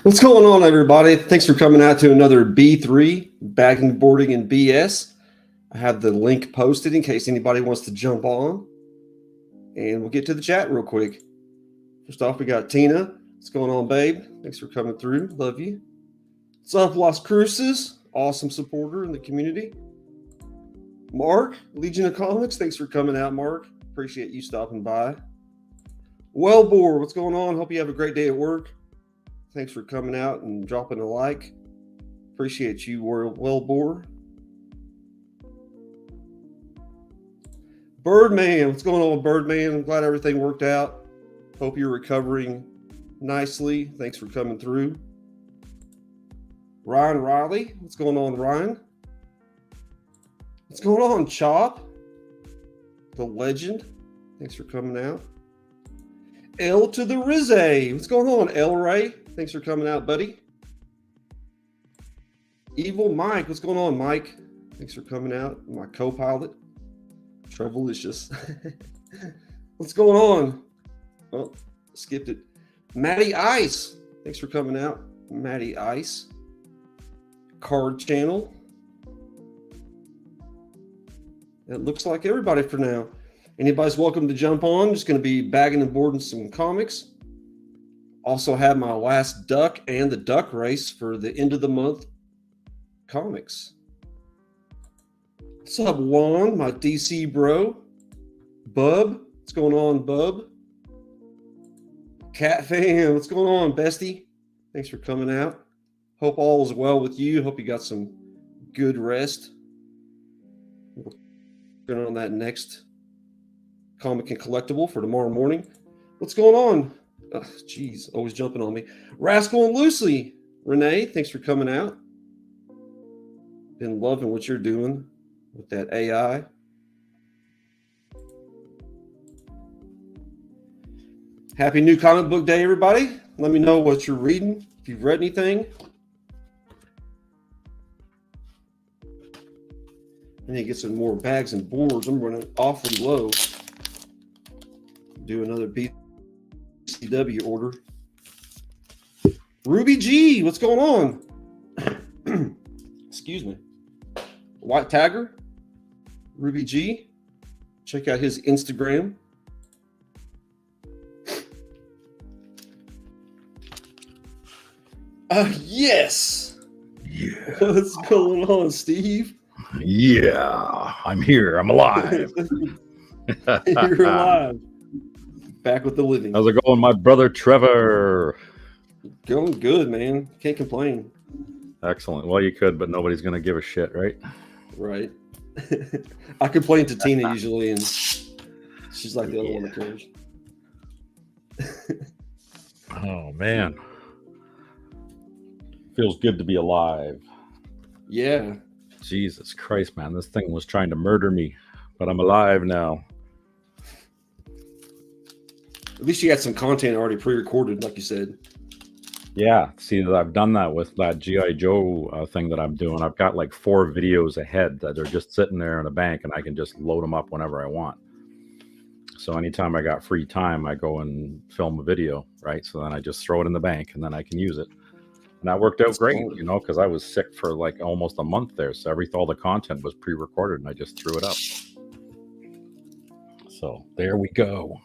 What's going on, everybody? Thanks for coming out to another B3 Bagging, Boarding, and BS. I have the link posted in case anybody wants to jump on. And we'll get to the chat real quick. First off, we got Tina. What's going on, babe? Thanks for coming through. Love you. What's up, Las Cruces? Awesome supporter in the community. Mark, Legion of Comics. Thanks for coming out, Mark. Appreciate you stopping by. Wellbore, what's going on? Hope you have a great day at work. Thanks for coming out and dropping a like. Appreciate you, Wellbore. Birdman, what's going on, Birdman? I'm glad everything worked out. Hope you're recovering nicely. Thanks for coming through. Ryan Riley, what's going on, Ryan? What's going on, Chop? The legend, thanks for coming out. L to the Rizze, what's going on, El Ray? Thanks for coming out, buddy. Evil Mike, what's going on, Mike? Thanks for coming out. My co-pilot, Trevolicious. What's going on? Oh, skipped it. Matty Ice, thanks for coming out. Matty Ice. Card Channel. It looks like everybody for now. Anybody's welcome to jump on. Just going to be bagging and boarding some comics. Also have my last duck and the duck race for the end of the month comics. What's up, Juan, my DC bro? Bub, what's going on, Bub? Cat fan, what's going on, bestie? Thanks for coming out. Hope all is well with you. Hope you got some good rest. Going on that next comic and collectible for tomorrow morning. What's going on? Jeez, always jumping on me. Rascal and Lucy. Renee, thanks for coming out. Been loving what you're doing with that AI. Happy New Comic Book Day, everybody. Let me know what you're reading, if you've read anything. I need to get some more bags and boards. I'm running awfully low. Do another BCW order. Ruby G, what's going on? Excuse me. White Tiger, Ruby G. Check out his Instagram. Yes. Yeah. What's going on, Steve? Yeah, I'm here. I'm alive. You're alive. Back with the living. How's it going, my brother Trevor? Going good, man. Can't complain. Excellent. Well, you could, but nobody's going to give a shit, right? Right. I complain to Tina usually, and she's like the other one that cares. Oh, man. Feels good to be alive. Yeah. Jesus Christ, man. This thing was trying to murder me, but I'm alive now. At least you had some content already pre-recorded, like you said. Yeah. See, I've done that with that G.I. Joe thing that I'm doing. I've got like 4 videos ahead that are just sitting there in a bank, and I can just load them up whenever I want. So anytime I got free time, I go and film a video, right? So then I just throw it in the bank, and then I can use it. And that worked out great, you know, because I was sick for like almost a month there. So all the content was pre-recorded, and I just threw it up. So there we go.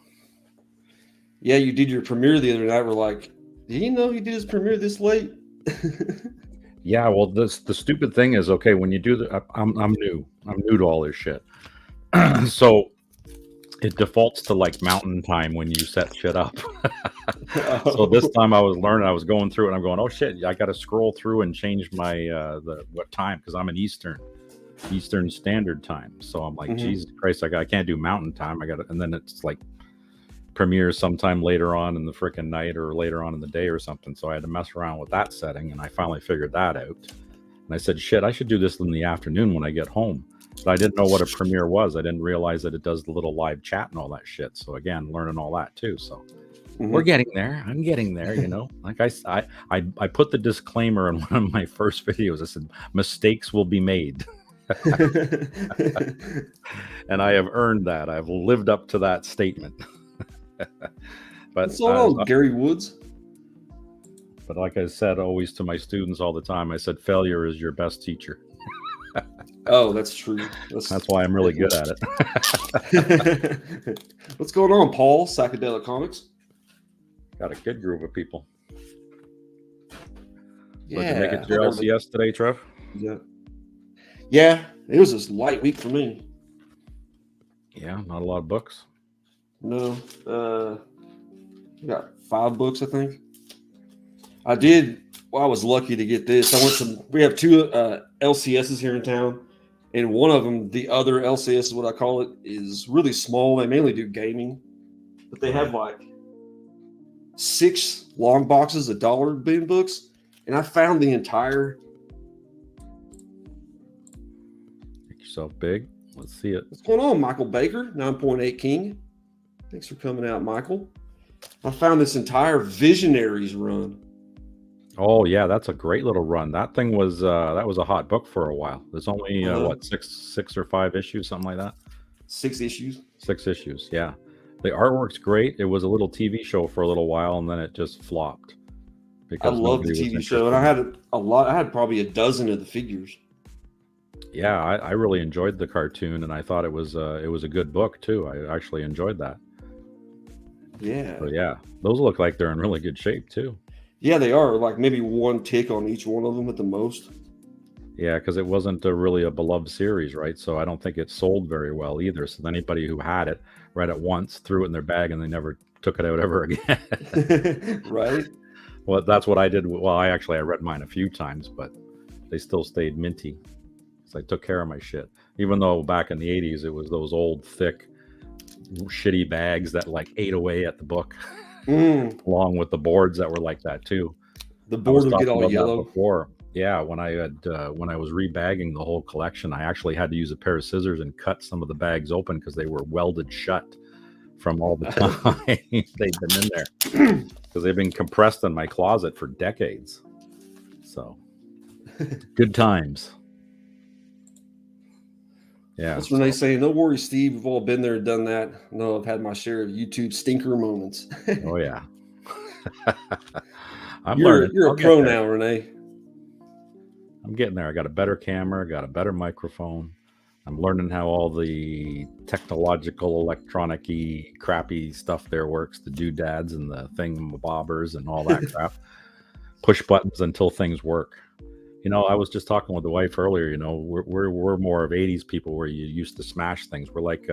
Yeah, you did your premiere the other night. We're like, did you know you did his premiere this late? Yeah, well, the stupid thing is, okay, when you do the, I'm new to all this shit. So it defaults to like mountain time when you set shit up. So this time I was learning, I was going through it, and I'm going, oh shit, I got to scroll through and change my what time, because I'm in Eastern Standard Time. So I'm like, Jesus Christ, I can't do mountain time. I got to, and then it's like premieres sometime later on in the frickin' night or later on in the day or something. So I had to mess around with that setting, and I finally figured that out. And I said, shit, I should do this in the afternoon when I get home. But I didn't know what a premiere was. I didn't realize that it does the little live chat and all that shit. So again, learning all that too. So we're getting there. I'm getting there, you know. Like I put the disclaimer in one of my first videos. I said, mistakes will be made. And I have earned that. I've lived up to that statement. But what's going on, Gary Woods? But like I said, always to my students all the time, I said, failure is your best teacher. Oh, that's true. That's why I'm really good at it. What's going on, Paul? Psychedelic Comics. Got a good group of people. Yeah. Did you make it to your LCS today, Trev? Yeah, it was a light week for me. Yeah, not a lot of books. No, we got 5 books, I think. I did. Well, I was lucky to get this. We have 2 LCSs here in town, and one of them, the other LCS is what I call it, is really small. They mainly do gaming, but they have like 6 long boxes of dollar bin books, and I found the entire. Make yourself big. Let's see it. What's going on, Michael Baker, 9.8 King? Thanks for coming out, Michael. I found this entire Visionaries run. Oh yeah, that's a great little run. That thing was that was a hot book for a while. There's only what, six or 5 issues, something like that. 6 issues. 6 issues, yeah. The artwork's great. It was a little TV show for a little while, and then it just flopped. I love the TV show, and I had a lot. I had probably a dozen of the figures. Yeah, I really enjoyed the cartoon, and I thought it was a good book too. I actually enjoyed that. Yeah. But yeah, those look like they're in really good shape too. Yeah, they are. Like maybe 1 tick on each one of them at the most. Yeah, because it wasn't really a beloved series, right? So I don't think it sold very well either. So anybody who had it, read it once, threw it in their bag, and they never took it out ever again. Right? Well, that's what I did. Well, I read mine a few times, but they still stayed minty. So I took care of my shit. Even though back in the 80s, it was those old, thick, shitty bags that like ate away at the book. Along with the boards that were like that too. The board would get all yellow. Before. Yeah, when I was rebagging the whole collection, I actually had to use a pair of scissors and cut some of the bags open because they were welded shut from all the time they've been in there, because they've been compressed in my closet for decades. So good times. Yeah, that's Renee saying, "No worries, Steve. We've all been there and done that. No, I've had my share of YouTube stinker moments." Oh yeah. You're a pro now, Renee. I'm getting there. I got a better camera, got a better microphone. I'm learning how all the technological, electronic-y, crappy stuff there works, the doodads and the thingamabobbers and all that crap. Push buttons until things work. You know, I was just talking with the wife earlier, you know, we're more of 80s people where you used to smash things. We're like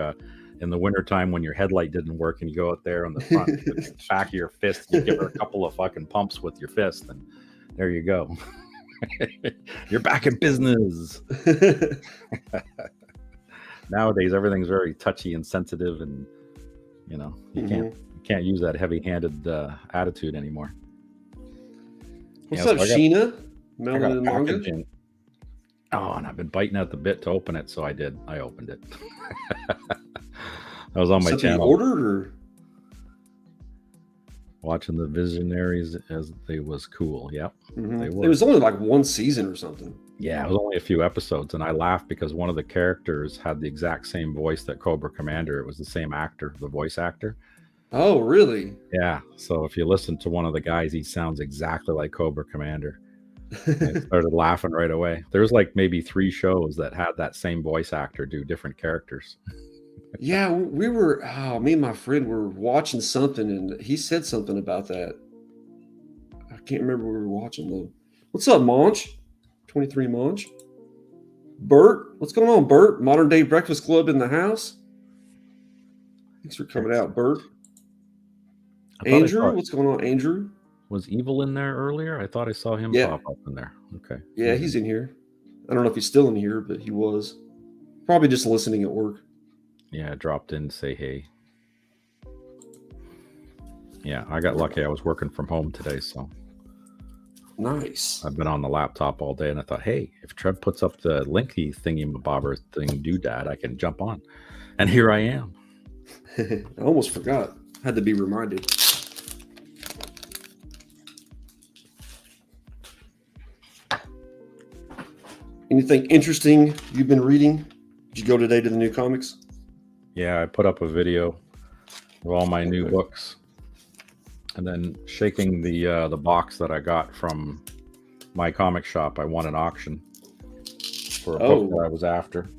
in the wintertime when your headlight didn't work and you go out there on the front, the back of your fist, you give her a couple of fucking pumps with your fist, and there you go. You're back in business. Nowadays, everything's very touchy and sensitive, and you know, you can't use that heavy-handed attitude anymore. What's up, Sheena? Melon and manga. Oh, and I've been biting at the bit to open it, so I did. I opened it. I was on my channel. Ordered or watching the Visionaries as they was cool. Yep. They were. It was only like 1 season or something. Yeah, it was only a few episodes, and I laughed because one of the characters had the exact same voice that Cobra Commander. It was the same actor, the voice actor. Oh, really? Yeah. So if you listen to one of the guys, he sounds exactly like Cobra Commander. I started laughing right away. There's like maybe 3 shows that had that same voice actor do different characters. Yeah, me and my friend were watching something, and he said something about that. I can't remember what we were watching though. What's up, Monch? 23 Monch. Bert, what's going on, Bert? Modern Day Breakfast Club in the house. Thanks for coming out, Bert. Andrew, what's going on, Andrew? Was Evil in there earlier? I thought I saw him pop up in there. Okay. Yeah, he's in here. I don't know if he's still in here, but he was. Probably just listening at work. Yeah, I dropped in to say hey. Yeah, I got lucky. I was working from home today, so. Nice. I've been on the laptop all day, and I thought, hey, if Trev puts up the linky thingy-mabobber thing doodad, I can jump on. And here I am. I almost forgot. Had to be reminded. Anything interesting you've been reading? Did you go today to the new comics? Yeah, I put up a video of all my new books. And then shaking the box that I got from my comic shop, I won an auction for a book that I was after.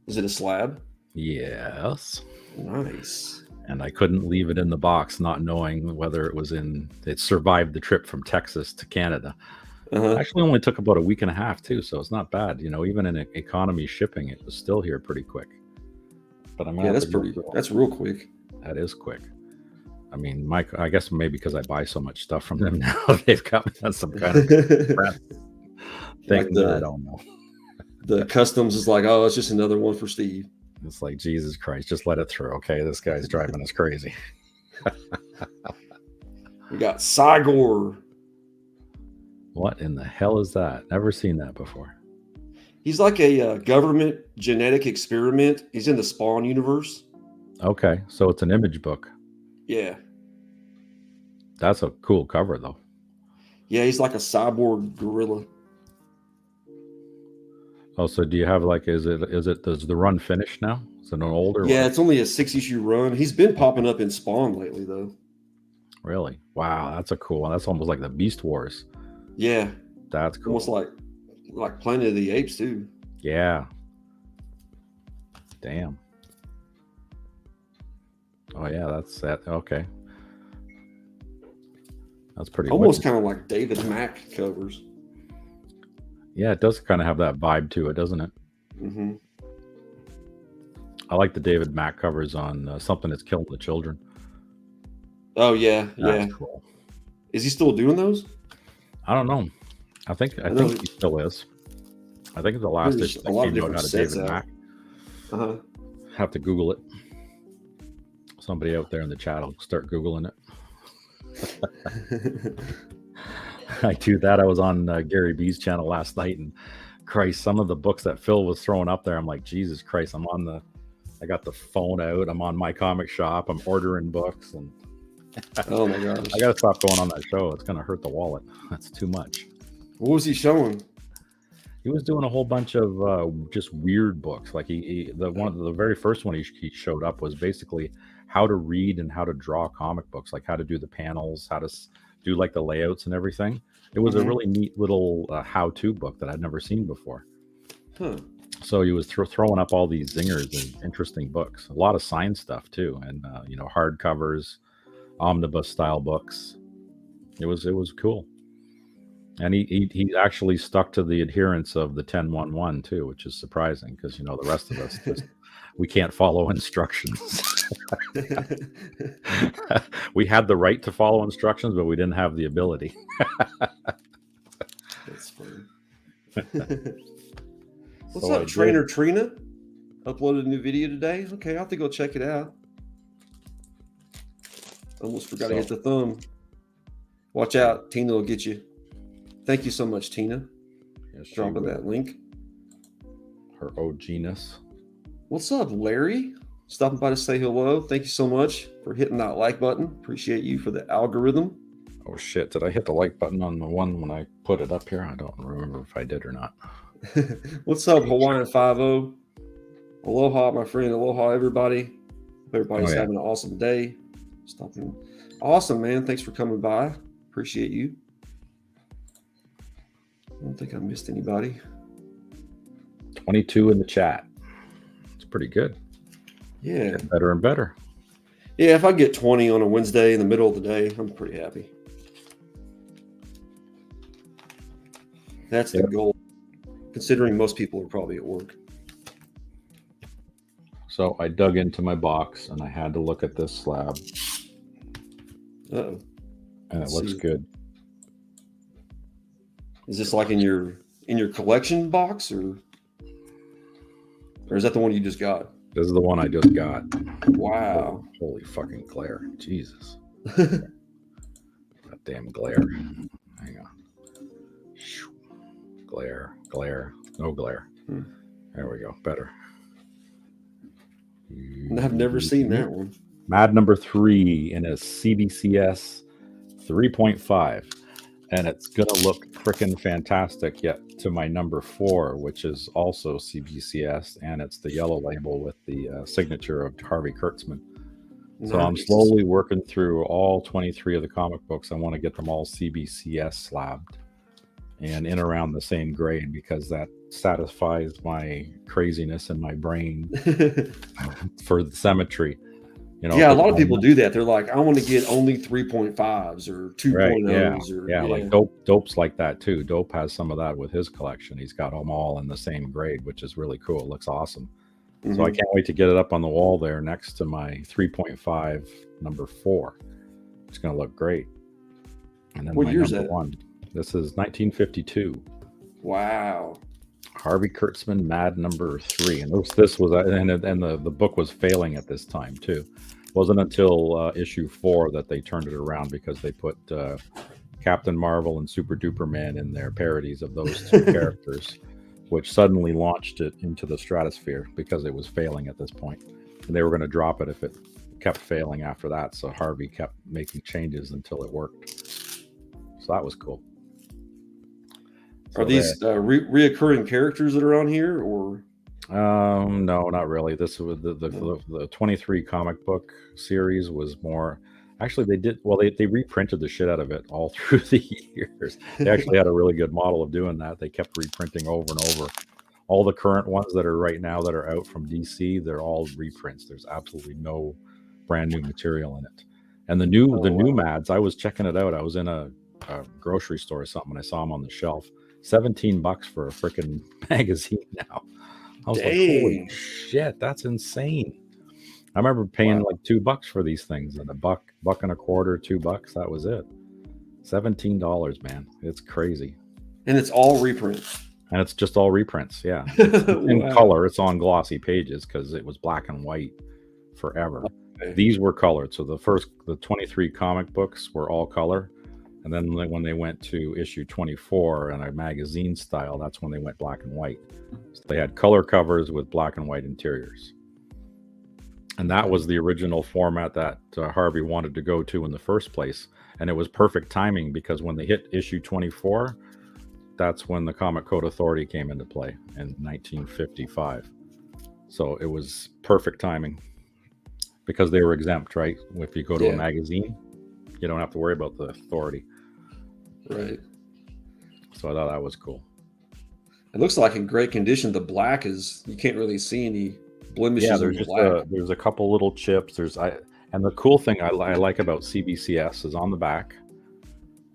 Is it a slab? Yes. Nice. And I couldn't leave it in the box, not knowing whether it survived the trip from Texas to Canada. Actually only took about a week and a half too, so it's not bad. Even in economy shipping, it was still here pretty quick. But that's real quick. That is quick. I mean, I guess maybe because I buy so much stuff from them now, they've got me on some kind of thing. Like I don't know. The customs is like, oh, it's just another one for Steve. It's like, Jesus Christ, just let it through. Okay, this guy's driving us crazy. We got Cygor. What in the hell is that? Never seen that before. He's like a government genetic experiment. He's in the Spawn universe. Okay, so it's an image book. Yeah. That's a cool cover, though. Yeah, he's like a cyborg gorilla. Oh, so do you have does the run finish now? Is it an older one? Yeah, it's only a 6-issue run. He's been popping up in Spawn lately, though. Really? Wow, that's a cool one. That's almost like the Beast Wars. Yeah. That's cool. Almost like Planet of the Apes, too. Yeah. Damn. Oh, yeah, that's that. Okay. That's pretty almost kind of like David Mack covers. Yeah, it does kind of have that vibe to it, doesn't it? Mm-hmm. I like the David Mack covers on Something That's Killing the Children. Oh, yeah. That's cool. Is he still doing those? I don't know. I think he still is. I think it's the last issue that came out of David Mack. Have to Google it. Somebody out there in the chat will start Googling it. I do that. I was on Gary B's channel last night, and Christ, some of the books that Phil was throwing up there, I'm like, Jesus Christ, I got the phone out. I'm on my comic shop. I'm ordering books, and oh my gosh, I got to stop going on that show. It's going to hurt the wallet. That's too much. What was he showing? He was doing a whole bunch of just weird books. Like the very first one he showed up was basically how to read and how to draw comic books, like how to do the panels, how to do like the layouts and everything. It was a really neat little how-to book that I'd never seen before. So he was throwing up all these zingers and interesting books, a lot of signed stuff too, and hardcovers, omnibus style books. It was cool. And he actually stuck to the adherence of the 10-1-1 too, which is surprising because the rest of us we can't follow instructions. We had the right to follow instructions, but we didn't have the ability. That's funny. What's up, Trainer Trina? Uploaded a new video today. Okay, I'll have to go check it out. Almost forgot to hit the thumb. Watch out, Tina will get you. Thank you so much, Tina. Yes, dropping that link. Her OG-ness. What's up, Larry? Stopping by to say hello. Thank you so much for hitting that like button. Appreciate you for the algorithm. Oh shit, did I hit the like button on the one when I put it up here? I don't remember if I did or not. What's up, Hawaiian 5-0? Aloha, my friend. Aloha, everybody. Hope everybody's having an awesome day. Stopping. Awesome, man. Thanks for coming by. Appreciate you. I don't think I missed anybody. 22 in the chat. It's pretty good. Yeah. Getting better and better. Yeah, if I get 20 on a Wednesday in the middle of the day, I'm pretty happy. That's the goal, considering most people are probably at work. So I dug into my box and I had to look at this slab. Uh-oh. And it looks good. Is this like in your collection box, or is that the one you just got? This is the one I just got. Wow. Holy fucking glare. Jesus. That damn glare. Hang on. Glare. No glare. There we go. Better. I've never seen that one. Mad number 3 in a CBCS 3.5. And it's going to look freaking fantastic yet to my number 4, which is also CBCS. And it's the yellow label with the signature of Harvey Kurtzman. So I'm slowly working through all 23 of the comic books. I want to get them all CBCS slabbed and in around the same grade, because that satisfies my craziness in my brain for the symmetry. You know, yeah, a lot of people do that. They're like, I want to get only 3.5s or 2.0s. right, yeah, or yeah, like Dope's like that too. Dope has some of that with his collection. He's got them all in the same grade, which is really cool. It looks awesome. So I can't wait to get it up on the wall there next to my 3.5 number 4. It's going to look great. And then what my year's number that? 1. This is 1952. Wow. Harvey Kurtzman, Mad number 3. And this was, and the book was failing at this time too. It wasn't until issue 4 that they turned it around, because they put Captain Marvel and Super Duper Man in their parodies of those two characters, which suddenly launched it into the stratosphere, because it was failing at this point. And they were going to drop it if it kept failing after that. So Harvey kept making changes until it worked. So that was cool. Are these reoccurring characters that are on here, or? No, not really. This was the 23 comic book series was more. Actually, they reprinted the shit out of it all through the years. They actually had a really good model of doing that. They kept reprinting over and over. All the current ones that are right now that are out from DC, they're all reprints. There's absolutely no brand new material in it. And the new Mads, I was checking it out. I was in a grocery store or something, and I saw them on the shelf. $17 for a freaking magazine now. I was like, holy shit, that's insane. I remember paying like $2 for these things, and $1, $1.25, $2. That was it. $17, man. It's crazy. And it's all reprints. And it's just all reprints, yeah. It's in color. It's on glossy pages because it was black and white forever. Okay. These were colored. So the 23 comic books were all color. And then when they went to issue 24 and a magazine style, that's when they went black and white. So they had color covers with black and white interiors. And that was the original format that Harvey wanted to go to in the first place. And it was perfect timing, because when they hit issue 24, that's when the Comic Code Authority came into play in 1955. So it was perfect timing, because they were exempt, right? If you go to a magazine, you don't have to worry about the authority. Right. So I thought that was cool. It looks like in great condition. The black is, you can't really see any blemishes. Yeah, there's there's a couple little chips. And the cool thing I like about CBCS is on the back,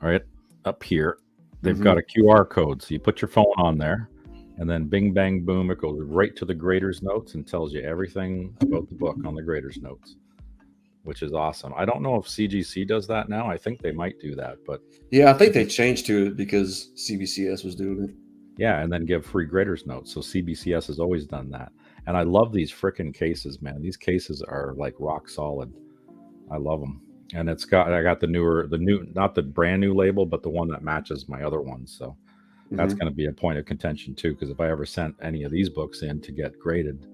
right up here, they've got a QR code. So you put your phone on there, and then bing, bang, boom, it goes right to the grader's notes and tells you everything about the book on the grader's notes, which is awesome. I don't know if CGC does that now. I think they might do that, but yeah, I think they changed to it because CBCS was doing it. Yeah, and then give free grader's notes. So CBCS has always done that. And I love these freaking cases, man. These cases are like rock solid. I love them. And I got the new, not the brand new label, but the one that matches my other ones. So that's going to be a point of contention too, because if I ever sent any of these books in to get graded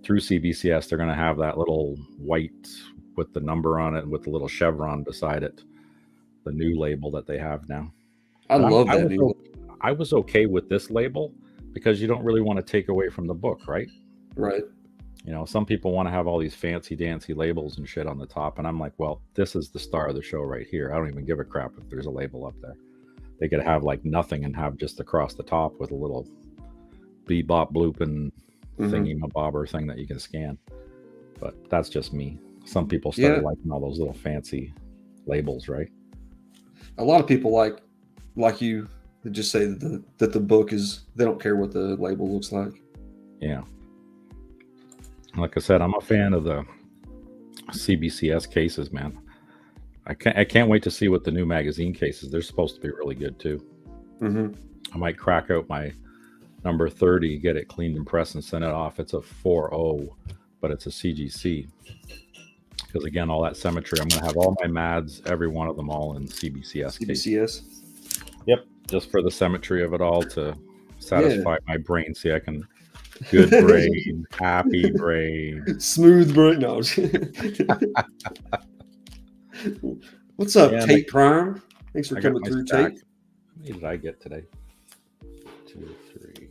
through CBCS, they're going to have that little white with the number on it and with the little chevron beside it, the new label that they have now. I love that. I was okay with this label because you don't really want to take away from the book, right? Right. You know, some people want to have all these fancy dancy labels and shit on the top, and I'm like, well, this is the star of the show right here. I don't even give a crap if there's a label up there. They could have like nothing and have just across the top with a little bebop blooping thingy mabobber thing that you can scan. But that's just me. Some people started liking all those little fancy labels, right? A lot of people like you just say that the book is, they don't care what the label looks like. Yeah. Like I said, I'm a fan of the CBCS cases, man. I can't wait to see what the new magazine cases. They're supposed to be really good too. I might crack out my number 30, get it cleaned and pressed and send it off. It's a 4.0, but it's a CGC. Because again, all that symmetry, I'm going to have all my Mads, every one of them all in CBCS. CBCS? Yep. Just for the symmetry of it all, to satisfy my brain. See, I can... Good brain, happy brain, smooth brain. No. What's up, Tate Prime? Thanks for coming through, Tate. How many did I get today? 2, 3,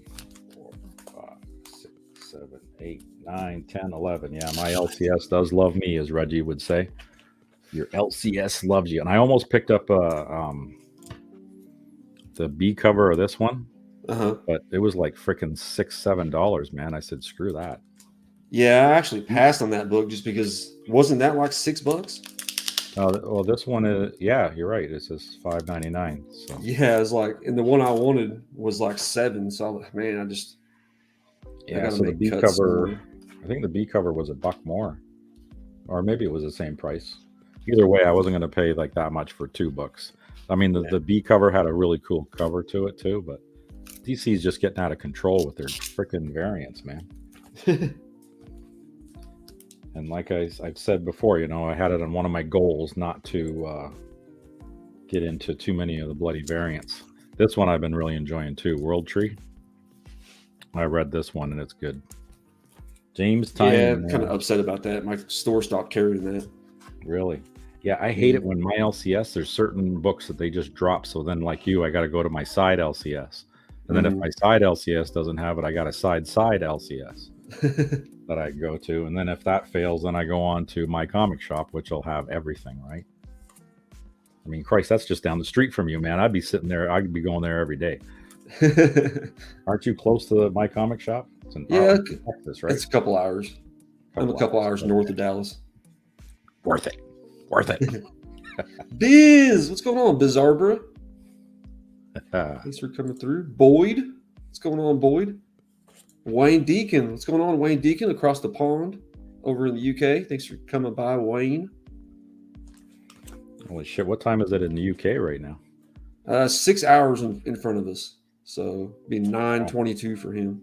4, 5, 6, 7, 8, 9, 10, 11. Yeah, my LCS does love me, as Reggie would say. Your LCS loves you. And I almost picked up the B cover of this one, but it was like freaking $6-7, man. I said, screw that. Yeah, I actually passed on that book just because wasn't that like $6? Well, this one is, yeah, you're right. It says $5.99. So yeah, it's like, and the one I wanted was like $7. So I'm like, man, I gotta so the make B cuts cover, somewhere. I think the B cover was $1 more, or maybe it was the same price. Either way, I wasn't going to pay like that much for 2 books. I mean, the B cover had a really cool cover to it too, but DC's just getting out of control with their freaking variants, man. And like I've said before, I had it on one of my goals not to get into too many of the bloody variants. This one I've been really enjoying too, World Tree. I read this one and it's good. James Tynion. Yeah, I'm kind of upset about that. My store stopped carrying that. Really? Yeah, I hate it when my LCS, there's certain books that they just drop. So then, like you, I got to go to my side LCS. And then if my side LCS doesn't have it, I got a side LCS that I go to. And then if that fails, then I go on to my comic shop, which will have everything, right? I mean, Christ, that's just down the street from you, man. I'd be sitting there. I'd be going there every day. Aren't you close to my comic shop? It's in Texas, right? It's a couple hours. I'm a couple hours north of Dallas. Worth it. Biz, what's going on, Bizarbra? Thanks for coming through. Boyd, what's going on, Boyd? Wayne Deacon, what's going on, Wayne Deacon, across the pond over in the UK? Thanks for coming by, Wayne. Holy shit, what time is it in the UK right now? 6 hours in front of us. So it'd be 9:22 for him.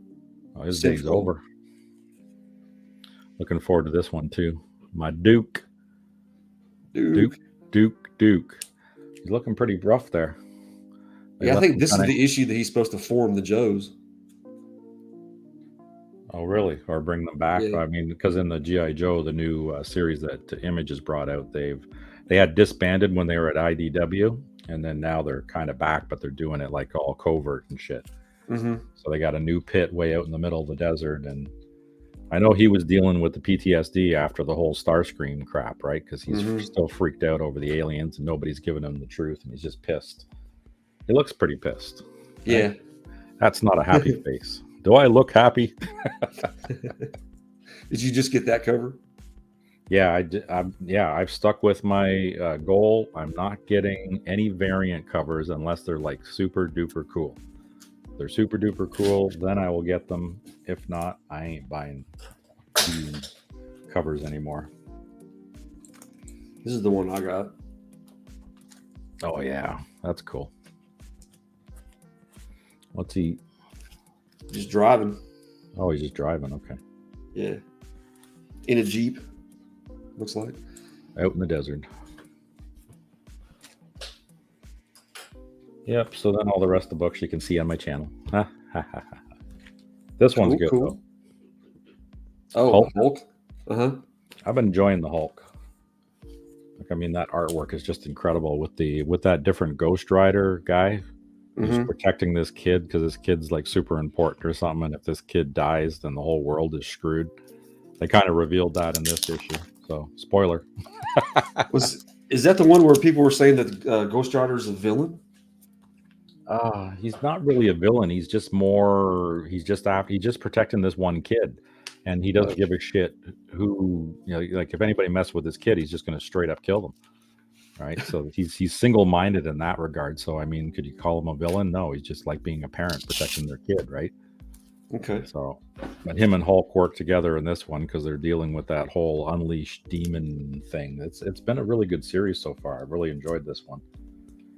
Oh, his day's over. Looking forward to this one too. My Duke. Duke. He's looking pretty rough there. Yeah, I think this is the issue that he's supposed to form the Joes. Oh, really? Or bring them back? Yeah. I mean, because in the G.I. Joe, the new series that Image has brought out, they had disbanded when they were at IDW, and then now they're kind of back, but they're doing it like all covert and shit. So they got a new pit way out in the middle of the desert, and I know he was dealing with the PTSD after the whole Starscream crap, right? Because he's still freaked out over the aliens, and nobody's giving him the truth, and he's just pissed. He looks pretty pissed. Yeah. Right? That's not a happy face. Do I look happy? Did you just get that cover? Yeah, I did. I've stuck with my goal. I'm not getting any variant covers unless they're like super duper cool. If they're super duper cool, then I will get them. If not, I ain't buying covers anymore. This is the one I got. Oh yeah, that's cool. What's he? Just driving. Oh, he's just driving. Okay. Yeah. In a Jeep. Looks like. Out in the desert. Yep. So then all the rest of the books you can see on my channel. This one's good. Cool. Oh, Hulk. I've been enjoying the Hulk. Like, I mean, that artwork is just incredible with that different Ghost Rider guy who's protecting this kid because this kid's like super important or something. And if this kid dies, then the whole world is screwed. They kind of revealed that in this issue. So, spoiler. Is that the one where people were saying that Ghost Rider is a villain? He's not really a villain. He's just protecting this one kid, and he doesn't give a shit who, like if anybody messes with this kid, he's just going to straight up kill them. Right. So he's single-minded in that regard. So, I mean, could you call him a villain? No, he's just like being a parent protecting their kid. Right. Okay. So, but him and Hulk work together in this one because they're dealing with that whole unleashed demon thing. It's been a really good series so far. I've really enjoyed this one.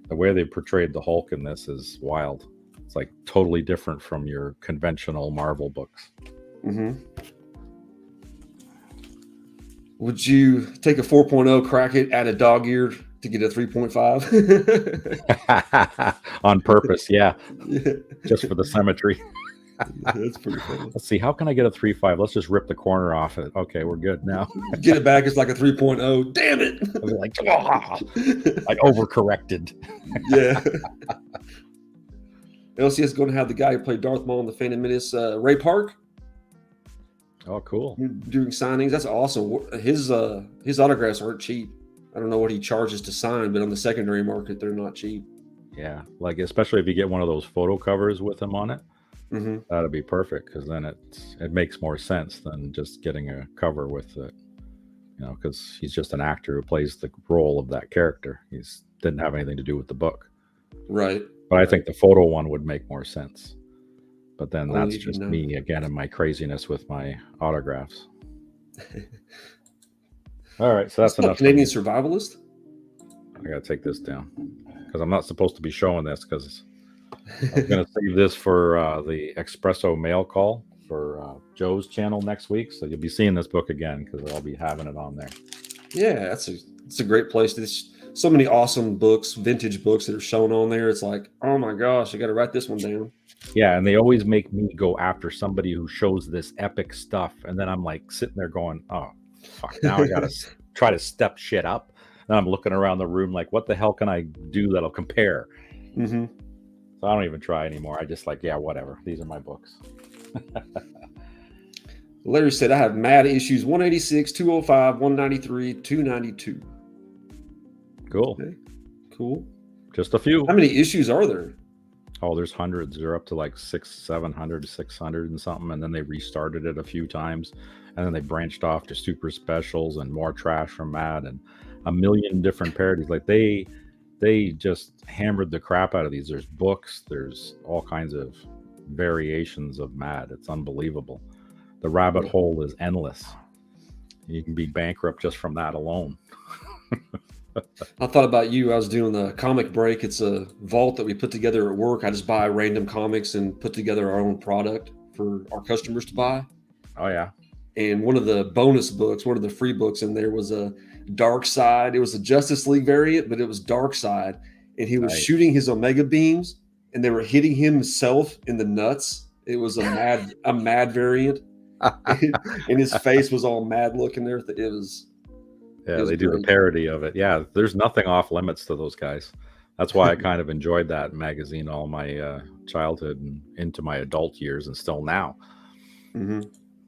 The way they portrayed the Hulk in this is wild. It's like totally different from your conventional Marvel books. Would you take a 4.0, crack it, add a dog ear to get a 3.5? On purpose, yeah. Just for the symmetry. That's pretty funny. Let's see, how can I get a 3.5? Let's just rip the corner off it. Okay, we're good now. Get it back, it's like a 3.0. Damn it! Like, I overcorrected. Yeah. LCS is going to have the guy who played Darth Maul in the Phantom Menace, Ray Park. Oh, cool. doing signings. That's awesome. His autographs aren't cheap. I don't know what he charges to sign, but on the secondary market, they're not cheap. Yeah, like especially if you get one of those photo covers with him on it, Mm-hmm. that'd be perfect because then it makes more sense than just getting a cover with it. You know, because he's just an actor who plays the role of that character. He's didn't have anything to do with the book. Right. But I think the photo one would make more sense. But then Only that's if you just know. me again and my craziness with my autographs. All right, so that's enough. Canadian Survivalist. I gotta take this down because I'm not supposed to be showing this because I was gonna save this for the Espresso mail call for Joe's channel next week. So you'll be seeing this book again because I'll be having it on there. Yeah, it's a great place. There's so many awesome books, vintage books that are shown on there. It's like, oh my gosh, I got to write this one down. Yeah, and they always make me go after somebody who shows this epic stuff, and then I'm like sitting there going, "Oh, fuck! Now I gotta try to step shit up." And I'm looking around the room like, "What the hell can I do that'll compare?" Mm-hmm. So I don't even try anymore. I just like, yeah, whatever. These are my books. Larry said, I have Mad issues 186, 205, 193, 292. Cool. Okay. Cool. Just a few. How many issues are there? Oh, there's hundreds. They're up to like 700, 600 and something. And then they restarted it a few times. And then they branched off to super specials and more trash from Mad and a million different parodies. Like they just hammered the crap out of these. There's books. There's all kinds of variations of Mad. It's unbelievable. The rabbit hole is endless. You can be bankrupt just from that alone. I thought about you. I was doing the comic break. It's a vault that we put together at work. I just buy random comics and put together our own product for our customers to buy. Oh, yeah. And one of the bonus books, one of the free books in there was a Dark Side. It was a Justice League variant, but it was Dark Side. And he was shooting his Omega beams and they were hitting himself in the nuts. It was a mad variant. And his face was all mad looking there. It was... Yeah, they do the parody of it. Yeah, there's nothing off limits to those guys. That's why I kind of enjoyed that magazine all my childhood and into my adult years and still now. Mm-hmm.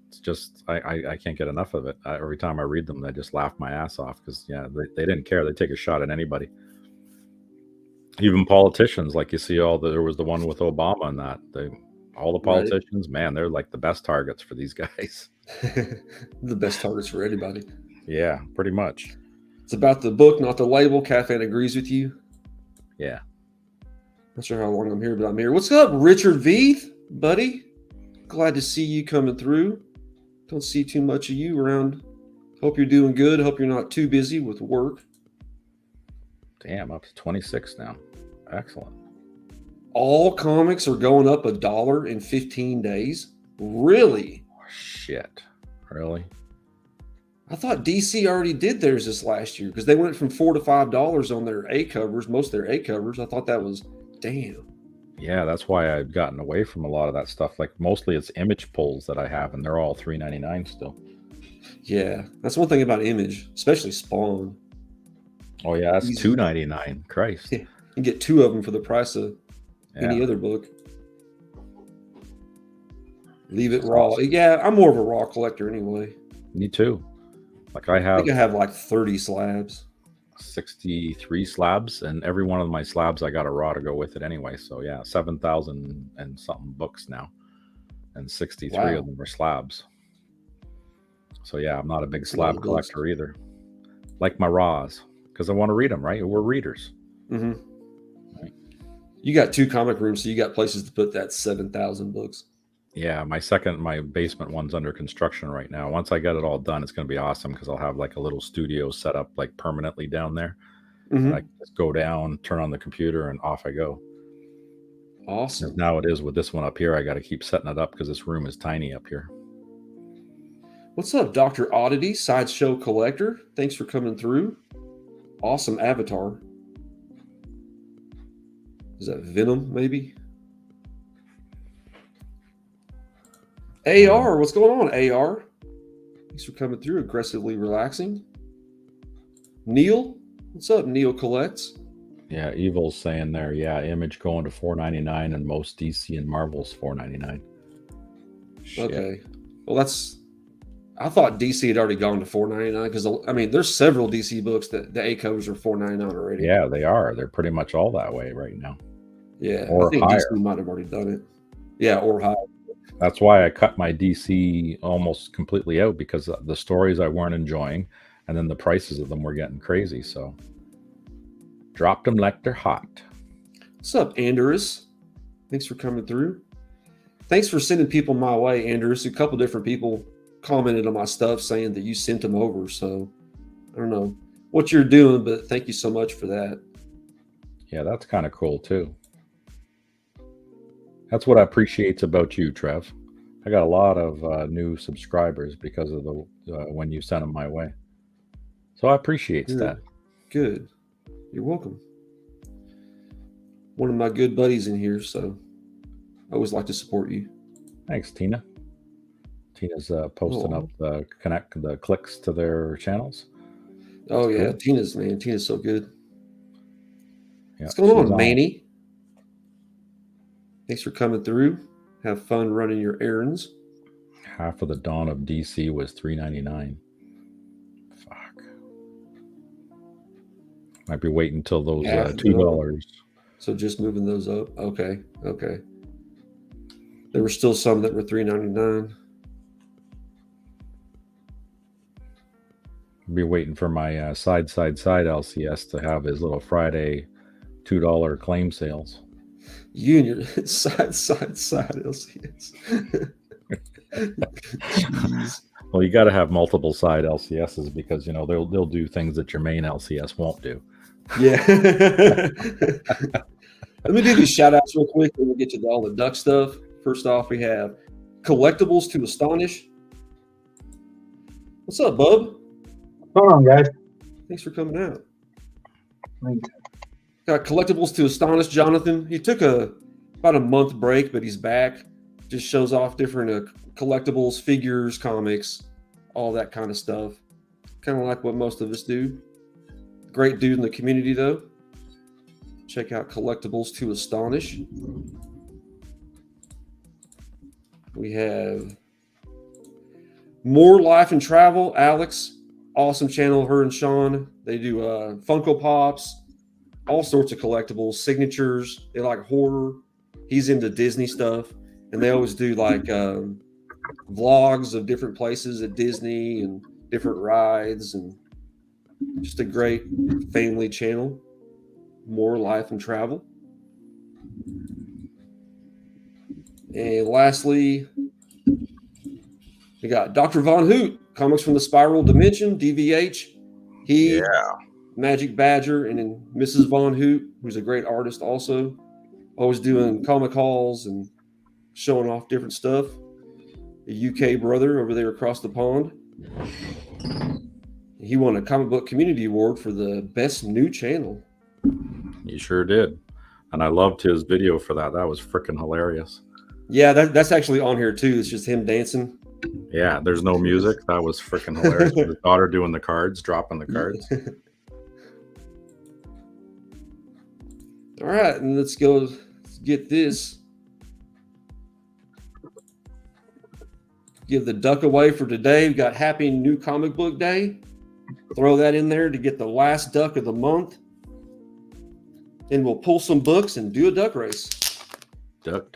It's just, I can't get enough of it. Every time I read them, I just laugh my ass off because, yeah, they didn't care. They take a shot at anybody. Even politicians, like you see there was the one with Obama and that. All the politicians, man, they're like the best targets for these guys. The best targets for anybody. Yeah, pretty much. It's about the book, not the label. Catfan agrees with you. Yeah. Not sure how long I'm here, but I'm here. What's up, Richard Veith, buddy? Glad to see you coming through. Don't see too much of you around. Hope you're doing good. Hope you're not too busy with work. Damn, up to 26 now. Excellent. All comics are going up $1 in 15 days. Really? Oh, shit. Really? I thought DC already did theirs this last year because they went from $4 to $5 on their A covers, most of their A covers. I thought that was damn. Yeah, that's why I've gotten away from a lot of that stuff. Like mostly it's Image pulls that I have, and they're all $3.99 still. Yeah, that's one thing about Image, especially Spawn. Oh yeah, that's $2.99. Christ, yeah, you can get two of them for the price of any other book. Leave it raw. Awesome. Yeah, I'm more of a raw collector anyway. Me too. Like I think I have like 30 slabs. 63 slabs, and every one of my slabs I got a raw to go with it anyway. So yeah, 7,000 and something books now, and 63 of them are slabs. So yeah, I'm not a big slab collector either. Like my raws, because I want to read them. Right, we're readers. Mm-hmm. Right. You got 2 comic rooms, so you got places to put that 7,000 books. Yeah, my basement one's under construction right now. Once I get it all done, it's going to be awesome because I'll have like a little studio set up like permanently down there. Mm-hmm. I can just go down, turn on the computer, and off I go. Awesome. As now it is with this one up here, I got to keep setting it up because this room is tiny up here. What's up, Dr. Oddity, Sideshow Collector? Thanks for coming through. Awesome avatar. Is that Venom, maybe? AR, what's going on, AR? Thanks for coming through. Aggressively relaxing. Neil, what's up, Neil Collects? Yeah, Evil's saying there. Yeah, Image going to $4.99 and most DC and Marvel's $4.99. Okay, well that's I thought DC had already gone to $4.99 because I mean, there's several DC books that the A covers are $4.99 already. Yeah, they are. They're pretty much all that way right now. Yeah, Or I think higher. DC might have already done it. Yeah, or higher. That's why I cut my DC almost completely out, because the stories I weren't enjoying, and then the prices of them were getting crazy. So dropped them like they're hot. What's up, Andrus? Thanks for coming through. Thanks for sending people my way, Andrus. A couple different people commented on my stuff saying that you sent them over. So I don't know what you're doing, but thank you so much for that. Yeah, that's kind of cool too. That's what I appreciate about you, Trev. I got a lot of new subscribers because of the when you sent them my way. So I appreciate that. Good. You're welcome. One of my good buddies in here, so I always like to support you. Thanks, Tina. Tina's posting up the clicks to their channels. Oh yeah, cool. Tina's so good. Yeah, what's going on, Manny? Thanks for coming through. Have fun running your errands. Half of the Dawn of DC was $3.99. Fuck. Might be waiting until those $2. So just moving those up. Okay. There were still some that were $3.99. Be waiting for my side LCS to have his little Friday $2 claim sales. You and your side LCS. Well, you got to have multiple side LCSs because they'll do things that your main LCS won't do. Yeah. Let me do these shout outs real quick and we'll get to all the duck stuff. First off, we have Collectibles to Astonish. What's up, bub? What's going on, guys? Thanks for coming out. Thanks. Got Collectibles to Astonish Jonathan. He took about a month break, but he's back. Just shows off different collectibles, figures, comics, all that kind of stuff. Kind of like what most of us do. Great dude in the community, though. Check out Collectibles to Astonish. We have More Life and Travel. Alex, awesome channel, her and Sean. They do Funko Pops, all sorts of collectibles, signatures. They like horror. He's into Disney stuff. And they always do like vlogs of different places at Disney and different rides, and just a great family channel. More Life and Travel. And lastly, we got Dr. Von Hoot, Comics from the Spiral Dimension, DVH. Magic Badger, and then Mrs. Von Hoot, who's a great artist also. Always doing comic hauls and showing off different stuff. A UK brother over there across the pond. He won a Comic Book Community Award for the best new channel. He sure did. And I loved his video for that. That was freaking hilarious. Yeah, that's actually on here too. It's just him dancing. Yeah, there's no music. That was freaking hilarious. His daughter doing the cards, dropping the cards. All right, and let's get this. Give the duck away for today. We got Happy New Comic Book Day. Throw that in there to get the last duck of the month. Then we'll pull some books and do a duck race. Duck.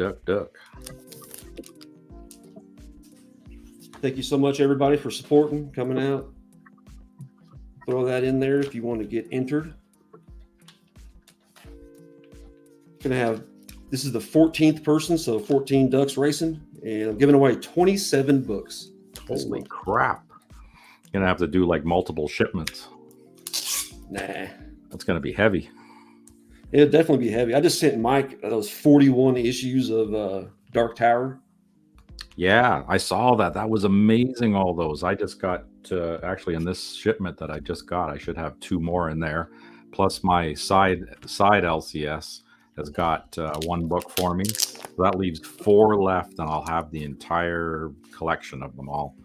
Thank you so much, everybody, for supporting, coming out. Throw that in there if you want to get entered. This is the 14th person, so 14 ducks racing, and I'm giving away 27 books. Holy crap. You're going to have to do like multiple shipments. Nah. That's going to be heavy. It'll definitely be heavy. I just sent Mike those 41 issues of Dark Tower. Yeah, I saw that. That was amazing, all those. I just got, actually in this shipment that I just got, I should have 2 more in there. Plus my side LCS has got 1 book for me. So that leaves 4 left, and I'll have the entire collection of them all,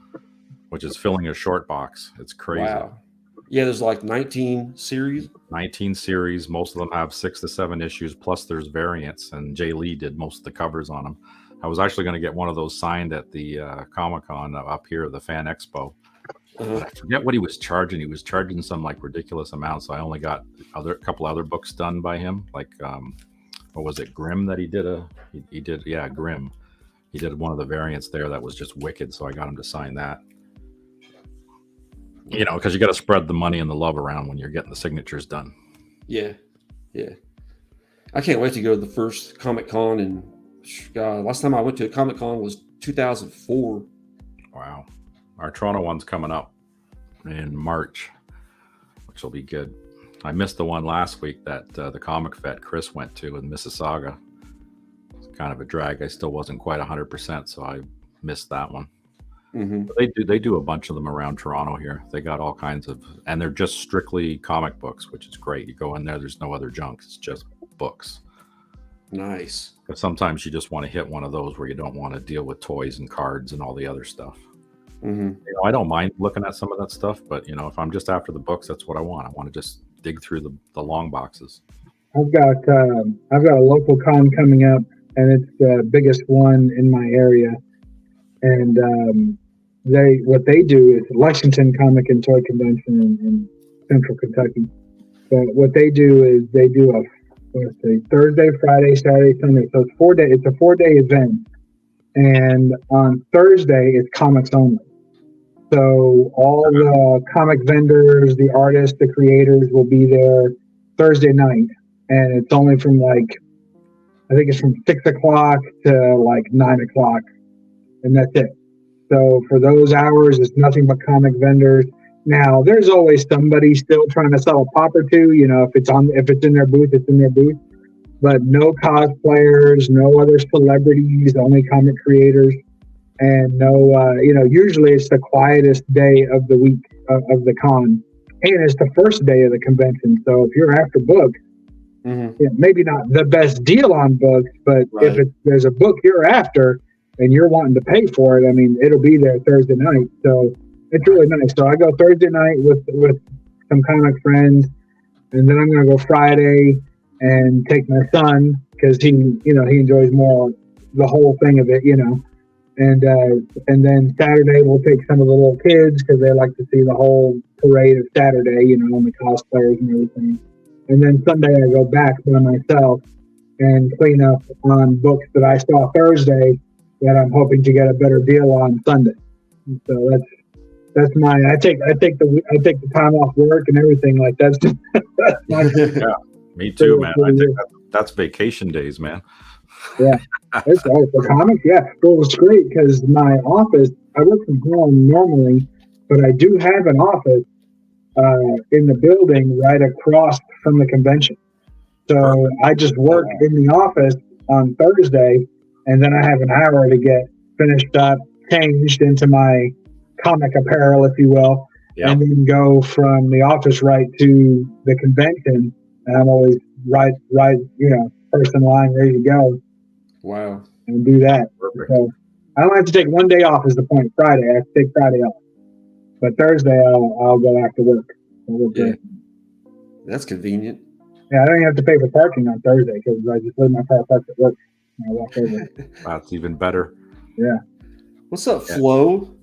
which is filling a short box. It's crazy. Wow. Yeah, there's like 19 series. 19 series. Most of them have 6 to 7 issues, plus there's variants, and Jay Lee did most of the covers on them. I was actually going to get one of those signed at the Comic-Con up here, the Fan Expo. But I forget what he was charging. He was charging some like ridiculous amount, so I only got a couple other books done by him. Like, what was it, Grimm that he did? He did, yeah, Grimm. He did one of the variants there that was just wicked, so I got him to sign that. You know, because you got to spread the money and the love around when you're getting the signatures done. Yeah. I can't wait to go to the first Comic-Con. And last time I went to a Comic-Con was 2004. Wow. Our Toronto one's coming up in March, which will be good. I missed the one last week that the Comic Vet Chris went to in Mississauga. It's kind of a drag. I still wasn't quite 100%, so I missed that one. But they do a bunch of them around Toronto here. They got all kinds of, and they're just strictly comic books, which is great. You go in there, there's no other junk. It's just books. Nice. But sometimes you just want to hit one of those where you don't want to deal with toys and cards and all the other stuff. You know, I don't mind looking at some of that stuff, but you know, if I'm just after the books, that's what I want. I want to just dig through the long boxes. I've got a local con coming up, and it's the biggest one in my area. And what they do is Lexington Comic and Toy Convention in Central Kentucky. But what they do is they do a Thursday, Friday, Saturday, Sunday. So it's 4 day. It's a 4-day event, and on Thursday it's comics only. So all the comic vendors, the artists, the creators will be there Thursday night, and it's only from I think it's from 6 o'clock to 9 o'clock, and that's it. So for those hours, it's nothing but comic vendors. Now, there's always somebody still trying to sell a pop or two. You know, if it's in their booth, it's in their booth. But no cosplayers, no other celebrities, only comic creators, and no. Usually it's the quietest day of the week of the con, and it's the first day of the convention. So if you're after books, maybe not the best deal on books, but if there's a book you're after and you're wanting to pay for it, I mean, it'll be there Thursday night. So it's really nice. So I go Thursday night with some comic friends, and then I'm going to go Friday and take my son because he enjoys more the whole thing of it, and then Saturday we'll take some of the little kids because they like to see the whole parade of Saturday, and the cosplayers and everything. And then Sunday I go back by myself and clean up on books that I saw Thursday that I'm hoping to get a better deal on Sunday. And so that's my. I take the time off work and everything like that's my. Yeah, me too, man. I think that's vacation days, man. Yeah, for comics, yeah. Well, it's great because my office. I work from home normally, but I do have an office in the building right across from the convention. So I just work in the office on Thursday, and then I have an hour to get finished up, changed into my comic apparel, if you will, and then go from the office right to the convention. And I'm always right, first in line, ready to go. Wow. And do that. Perfect. So I don't have to take one day off is the point. Friday, I have to take Friday off. But Thursday, I'll go after work. So that's convenient. Yeah, I don't even have to pay for parking on Thursday because I just leave my car parked at work. And I walk over. That's even better. Yeah. What's up, Flo?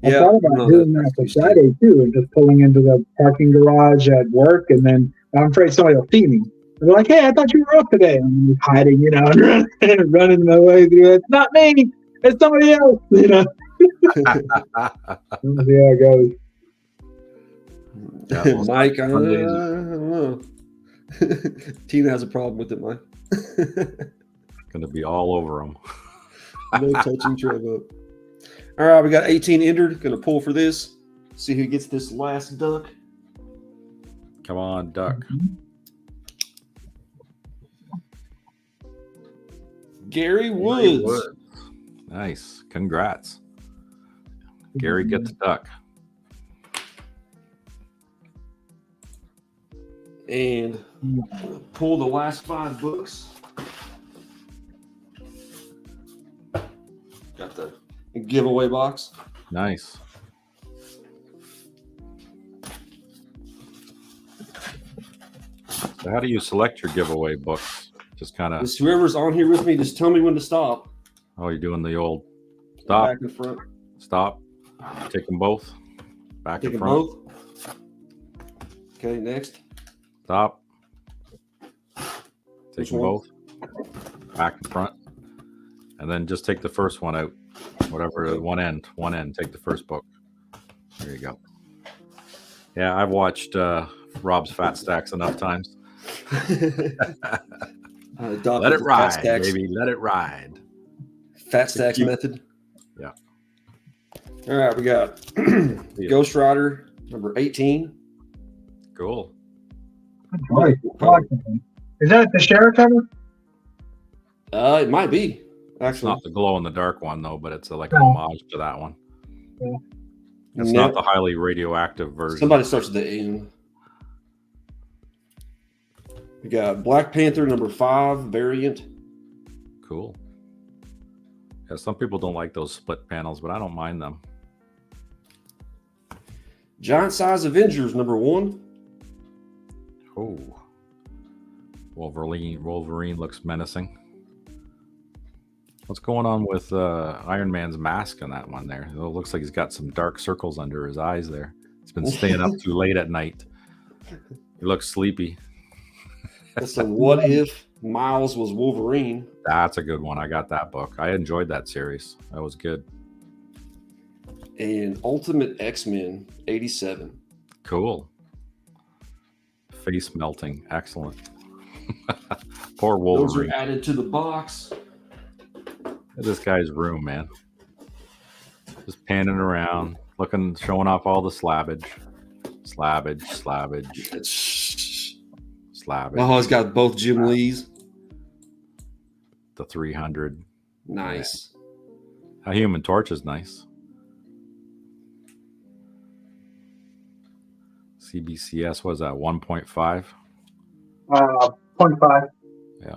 I thought about doing that for Friday too, and just pulling into the parking garage at work, and then I'm afraid somebody will see me. They're like, "Hey, I thought you were up today." And I'm hiding, and running my way through. It's not me. It's somebody else. See how it goes. Yeah, Mike, I don't know. Tina has a problem with it, Mike. Going to be all over them. No touching Trev up. All right, we got 18 entered. Going to pull for this. See who gets this last duck. Come on, duck. Gary Woods. Nice. Congrats. Gary gets a duck. And pull the last 5 books. Got the giveaway box. Nice. So how do you select your giveaway books? Just kind of. Whoever's on here with me, just tell me when to stop. Oh, you're doing the old stop. Back and front. Stop. Take them both. Back Take and them front. both. Okay, next. Stop. Take Which them one? both. Back and front. And then just take the first one out. Whatever, one end. Take the first book. There you go. Yeah, I've watched Rob's Fat Stacks enough times. Let it ride, baby. Let it ride. Fat Stacks method. Yeah. All right, we got Ghost Rider number 18. Cool. Right. Is that the Sheriff cover? It might be. It's Actually, not the glow in the dark one though, but it's like an No. homage to that one. Yeah. It's not the highly radioactive version. Somebody starts at the end. We got Black Panther number 5 variant. Cool. Yeah, some people don't like those split panels, but I don't mind them. Giant Size Avengers number 1. Oh. Wolverine looks menacing. What's going on with Iron Man's mask on that one there? It looks like he's got some dark circles under his eyes there. He's been staying up too late at night. He looks sleepy. That's a What If Miles was Wolverine. That's a good one. I got that book. I enjoyed that series. That was good. And Ultimate X-Men 87. Cool. Face melting. Excellent. Poor Those Wolverine. are added to the box. Look at this guy's room, man. Just panning around, looking, showing off all the slabbage. Oh, it's got both Jim Lees. The 300. Nice. A Human Torch is nice. CBCS, what is that, 1.5? 0.5. Yeah.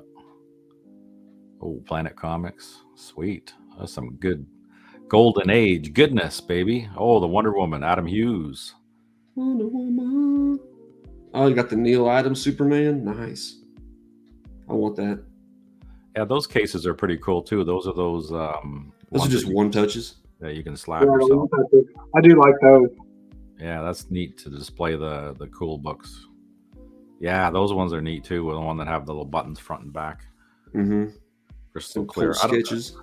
Oh, Planet Comics. Sweet. That's some good Golden Age goodness, baby. Oh, the Wonder Woman, Adam Hughes. Wonder Woman. Oh, you got the Neil Adams Superman. Nice. I want that. Yeah, those cases are pretty cool too. Those are Those are ones just that one touches. that you can slap Yeah, yourself. I do like those. Yeah, that's neat to display the cool books. Yeah, those ones are neat too. The one that have the little buttons front and back. Mm-hmm. Crystal Some clear. cool sketches.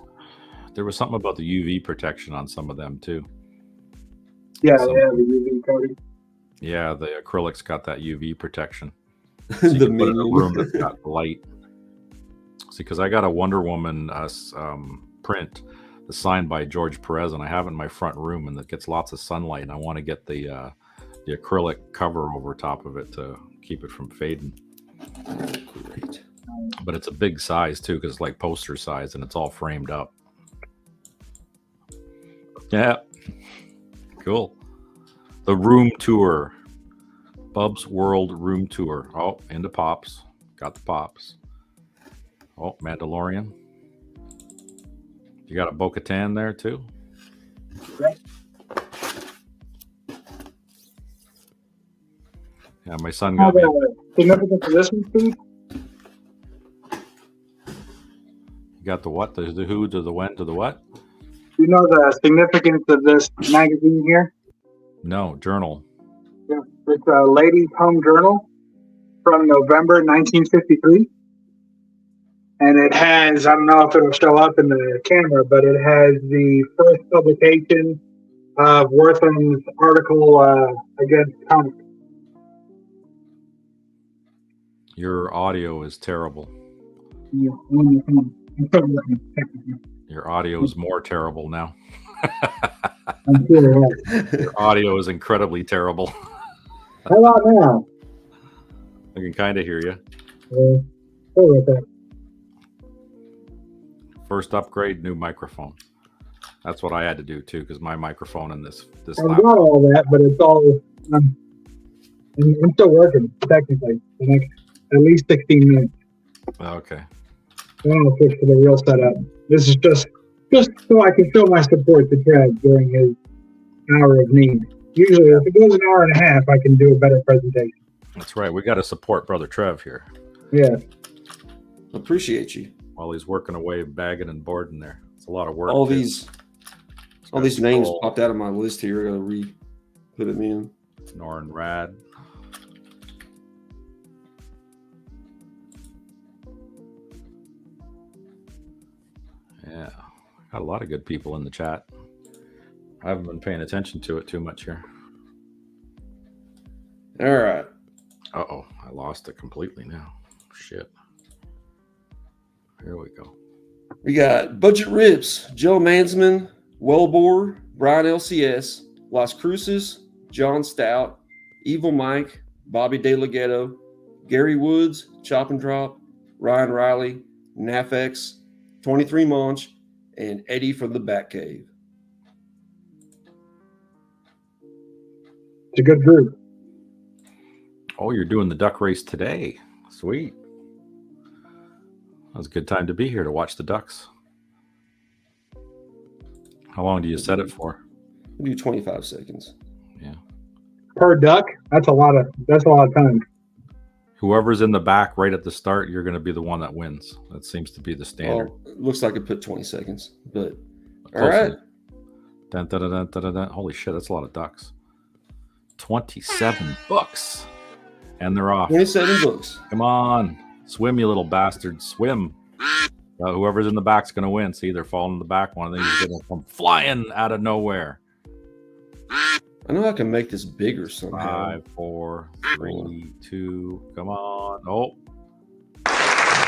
There was something about the UV protection on some of them too. Yeah, Some- yeah, the UV coating. Yeah, the acrylics got that UV protection. So you The can put it in a meme. room that's got light. See, because I got a Wonder Woman print that's signed by George Perez, and I have it in my front room, and it gets lots of sunlight. And I want to get the acrylic cover over top of it to keep it from fading. Great. But it's a big size too, because it's like poster size, and it's all framed up. Yeah, cool. The room tour, Bub's World room tour. Oh, into pops. Got the pops. Oh, Mandalorian. You got a Bo-Katan there too? Yeah, my son How got me. the significance of this one, Steve? You got the what? The who to the when to the what? You know the significance of this magazine here? No, journal. Yeah. It's a ladies' home journal from November 1953. And it has, I don't know if it'll show up in the camera, but it has the first publication of Wortham's article against comics. Your audio is terrible. Yeah, I'm still looking. Your audio is more terrible now. I'm sure, right. Your audio is incredibly terrible. How about now? I can kind of hear you. Sorry about that. First upgrade, new microphone. That's what I had to do too, because my microphone in this I've laptop. got all that, but it's all. I'm still working technically. The next at least 16 minutes. Okay. Then I'll switch to the real setup. This is just so I can show my support to Trev during his hour of need. Usually, if it goes an hour and a half, I can do a better presentation. That's right. We got to support Brother Trev here Yeah. Appreciate you. while he's working away, bagging and boarding there. It's a lot of work. All too. these names Scroll. popped out of my list here. I gotta put them in. Nor and Rad. Yeah, got a lot of good people in the chat. I haven't been paying attention to it too much here. All right. Uh-oh, I lost it completely now. Shit. Here we go. We got Budget Rips, Joe Mansman, Wellbore, Brian LCS, Las Cruces, John Stout, Evil Mike, Bobby De Legato, Gary Woods, Chop and Drop, Ryan Riley, Nafex, 23 Monch, and Eddie from the Batcave. It's a good group. Oh, you're doing the duck race today. Sweet. That was a good time to be here to watch the ducks. How long do you set it for? We'll do 25 seconds. Yeah. Per duck, that's a lot of time. Whoever's in the back right at the start, you're going to be the one that wins. That seems to be the standard. Well, it looks like it put 20 seconds, but all Close right. enough. Dun, dun, dun, dun, dun, dun, dun. Holy shit, that's a lot of ducks. 27 bucks. And they're off. 27 books. Come on. Swim, you little bastards. Swim. Whoever's in the back's going to win. See, they're falling in the back. One of these is going to come flying out of nowhere. I know I can make this bigger somehow. 5, 4, 3, 2. Come on. Oh.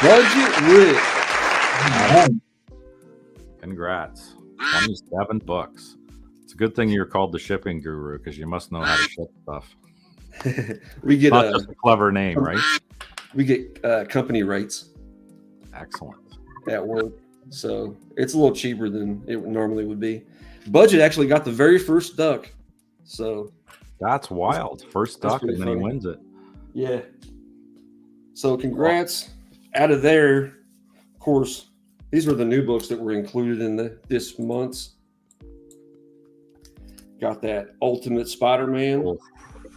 Budget Rip. Congrats. 27 bucks. It's a good thing you're called the shipping guru because you must know how to ship stuff. We get Not just a clever name, right? We get company rates Excellent. at work, so it's a little cheaper than it normally would be. Budget actually got the very first duck, so That's wild. First That's duck, and pretty then he funny. wins it. yeah. So congrats. Out of there, of course, these were the new books that were included in this month's. Got that Ultimate Spider-Man. Oh,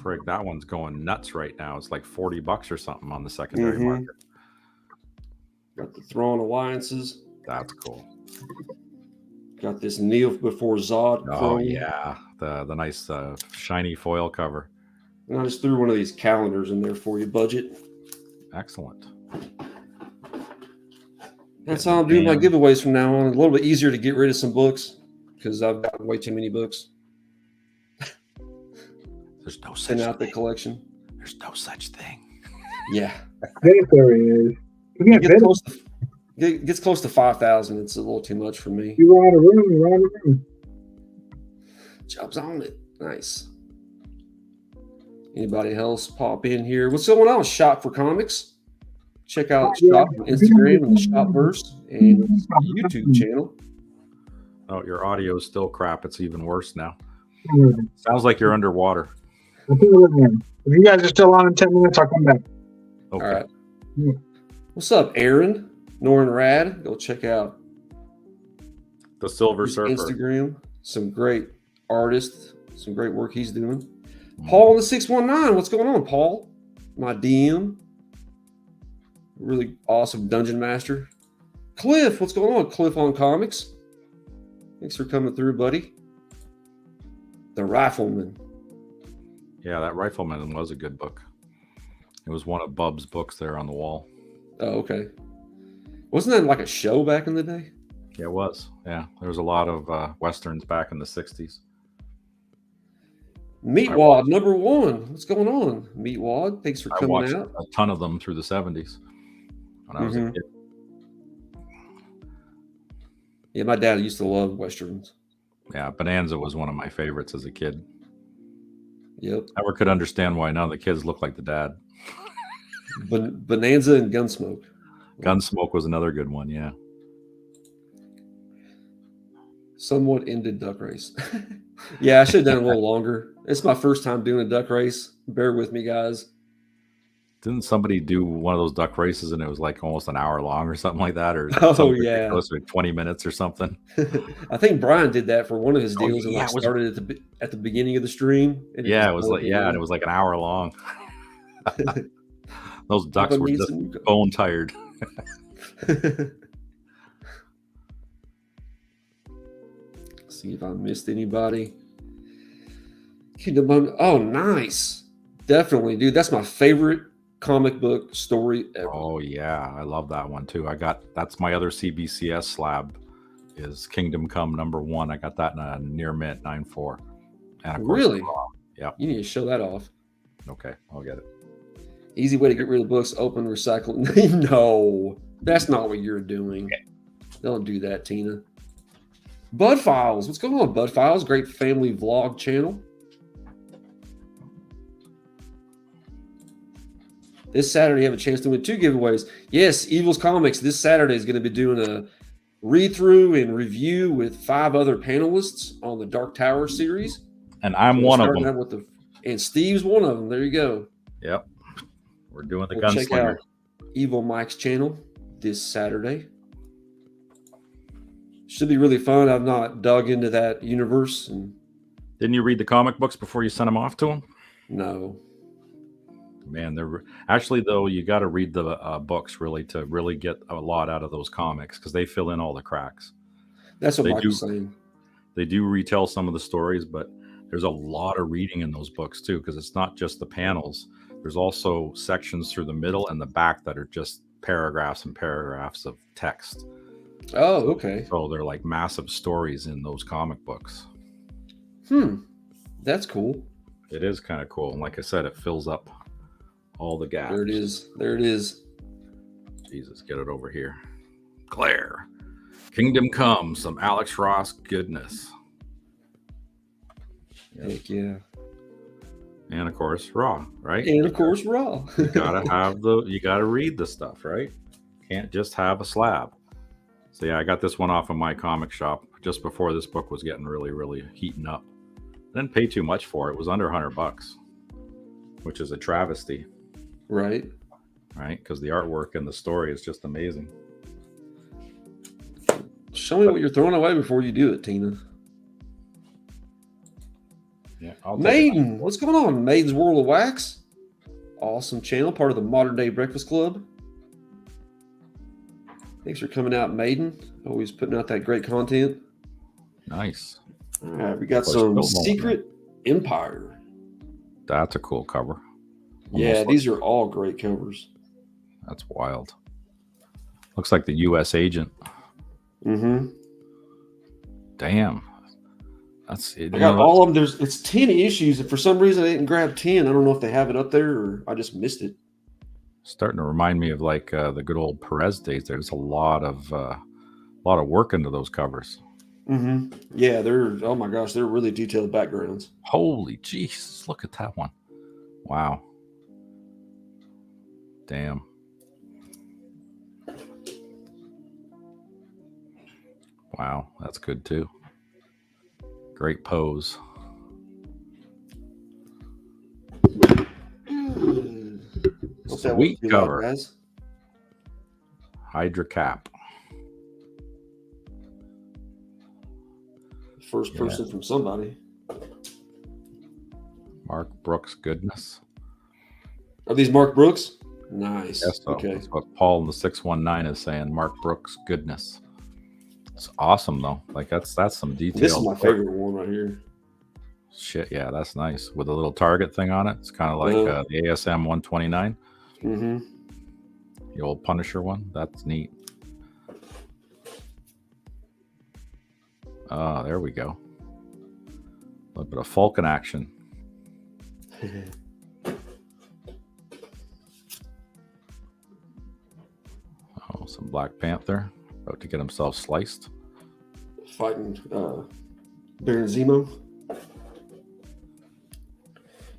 frig, that one's going nuts right now. It's like $40 or something on the secondary Mhm. market. Got the Thrawn Alliances. That's cool. Got this Kneel Before Zod. Oh Chrome. yeah, the nice shiny foil cover. And I just threw one of these calendars in there for you, Budget. Excellent. That's how I'm doing my giveaways from now on. A little bit easier to get rid of some books because I've got way too many books. There's no such Send out the thing. collection. There's no such thing. Yeah. There he is. You It can't fit it. gets close to 5,000. It's a little too much for me. You run out of room. You run out of room. Job's on it. Nice. Anybody else pop in here? What's going on? Shop for Comics. Check out Shop on Instagram and the Shopverse and YouTube channel. Oh, your audio is still crap. It's even worse now. If Sounds like you're underwater. you guys are still on in 10 minutes, I'll come back. Okay. All right. What's up, Aaron? Norrin Rad. Go check out The Silver his Surfer. Instagram. Some great artists. Some great work he's doing. Paul in the 619. What's going on, Paul? My DM. Really awesome dungeon master. Cliff, what's going on? Cliff on Comics. Thanks for coming through, buddy. The Rifleman. Yeah, that Rifleman was a good book. It was one of Bub's books there on the wall. Oh, okay. Wasn't that like a show back in the day? Yeah, it was. Yeah, there was a lot of westerns back in the 60s. Meatwad number 1. What's going on, Meatwad? Thanks for I coming watched out. a ton of them through the 70s when I was a kid. Yeah, my dad used to love westerns. Yeah, Bonanza was one of my favorites as a kid. Yep. Never could understand why none of the kids look like the dad. Bonanza and Gunsmoke. Gunsmoke was another good one, yeah. Somewhat ended duck race. Yeah, I should have done it a little longer. It's my first time doing a duck race. Bear with me, guys. Didn't somebody do one of those duck races and it was like almost an hour long or something like that? Or Oh, something yeah. ridiculous, like 20 minutes or something? I think Brian did that for one of his Oh, deals, and yeah, I it was- started at the beginning of the stream. And Yeah, it was like, yeah, and it was like an hour long. Those ducks were just bone tired. See if I missed anybody. Oh, nice. Definitely, dude. That's my favorite comic book story ever. Oh yeah, I love that one too. That's my other CBCS slab is Kingdom Come #1. I got that in a near mint 9.4. And of course, Really? Yeah. You need to show that off. Okay, I'll get it. Easy way to get rid of books, open, recycle. No, that's not what you're doing. Don't do that, Tina. Bud Files. What's going on, Bud Files? Great family vlog channel. This Saturday, you have a chance to win 2 giveaways. Yes, Evil's Comics this Saturday is going to be doing a read-through and review with 5 other panelists on the Dark Tower series. And I'm one of them. And Steve's one of them. There you go. Yep. We're doing the Check Gunslinger. out Evil Mike's channel this Saturday. Should be really fun. I've not dug into that universe. Didn't you read the comic books before you sent them off to him? No. Man, they're actually, though, you got to read the books really to really get a lot out of those comics because they fill in all the cracks. That's what Mike was saying. They do retell some of the stories, but there's a lot of reading in those books too because it's not just the panels. There's also sections through the middle and the back that are just paragraphs and paragraphs of text. Oh, okay. So they're like massive stories in those comic books. That's cool. It is kind of cool. And like I said, it fills up all the gaps. There it is. There it is. Jesus, get it over here. Claire. Kingdom Come, some Alex Ross goodness. Heck yeah. And of course, Raw, right? And of course, Raw. You gotta read the stuff, right? Can't just have a slab. So yeah, I got this one off of my comic shop just before this book was getting really, really heating up. Didn't pay too much for it. It was under $100, which is a travesty. Right. Right? Because the artwork and the story is just amazing. Show me what you're throwing away before you do it, Tina. Yeah, Maiden. What's going on? Maiden's World of Wax. Awesome channel, part of the Modern Day Breakfast Club. Thanks for coming out, Maiden. Always putting out that great content. Nice. All right, we got some Secret Empire. That's a cool cover. Yeah, these are all great covers. That's wild. Looks like the U.S. agent. Mm-hmm. Damn. That's it. I got all of them. It's 10 issues, and for some reason I didn't grab 10. I don't know if they have it up there or I just missed it. Starting to remind me of like the good old Perez days. There's a lot of work into those covers. Mm-hmm. Yeah, oh my gosh, they're really detailed backgrounds. Holy Jesus, look at that one. Wow. Damn. Wow, that's good too. Great pose. Sweet cover. Guys. Hydra Cap. First person from somebody. Mark Brooks goodness. Are these Mark Brooks? Nice. Yes, so. Okay. That's what Paul in the 619 is saying. Mark Brooks goodness. It's awesome though. Like that's some detail. This is my favorite one right here. Shit, yeah, that's nice. With a little target thing on it. It's kind of like the ASM 129. Mm-hmm. The old Punisher one. That's neat. Oh, there we go. A little bit of Falcon action. Oh, some Black Panther. About to get himself sliced. Fighting Baron Zemo.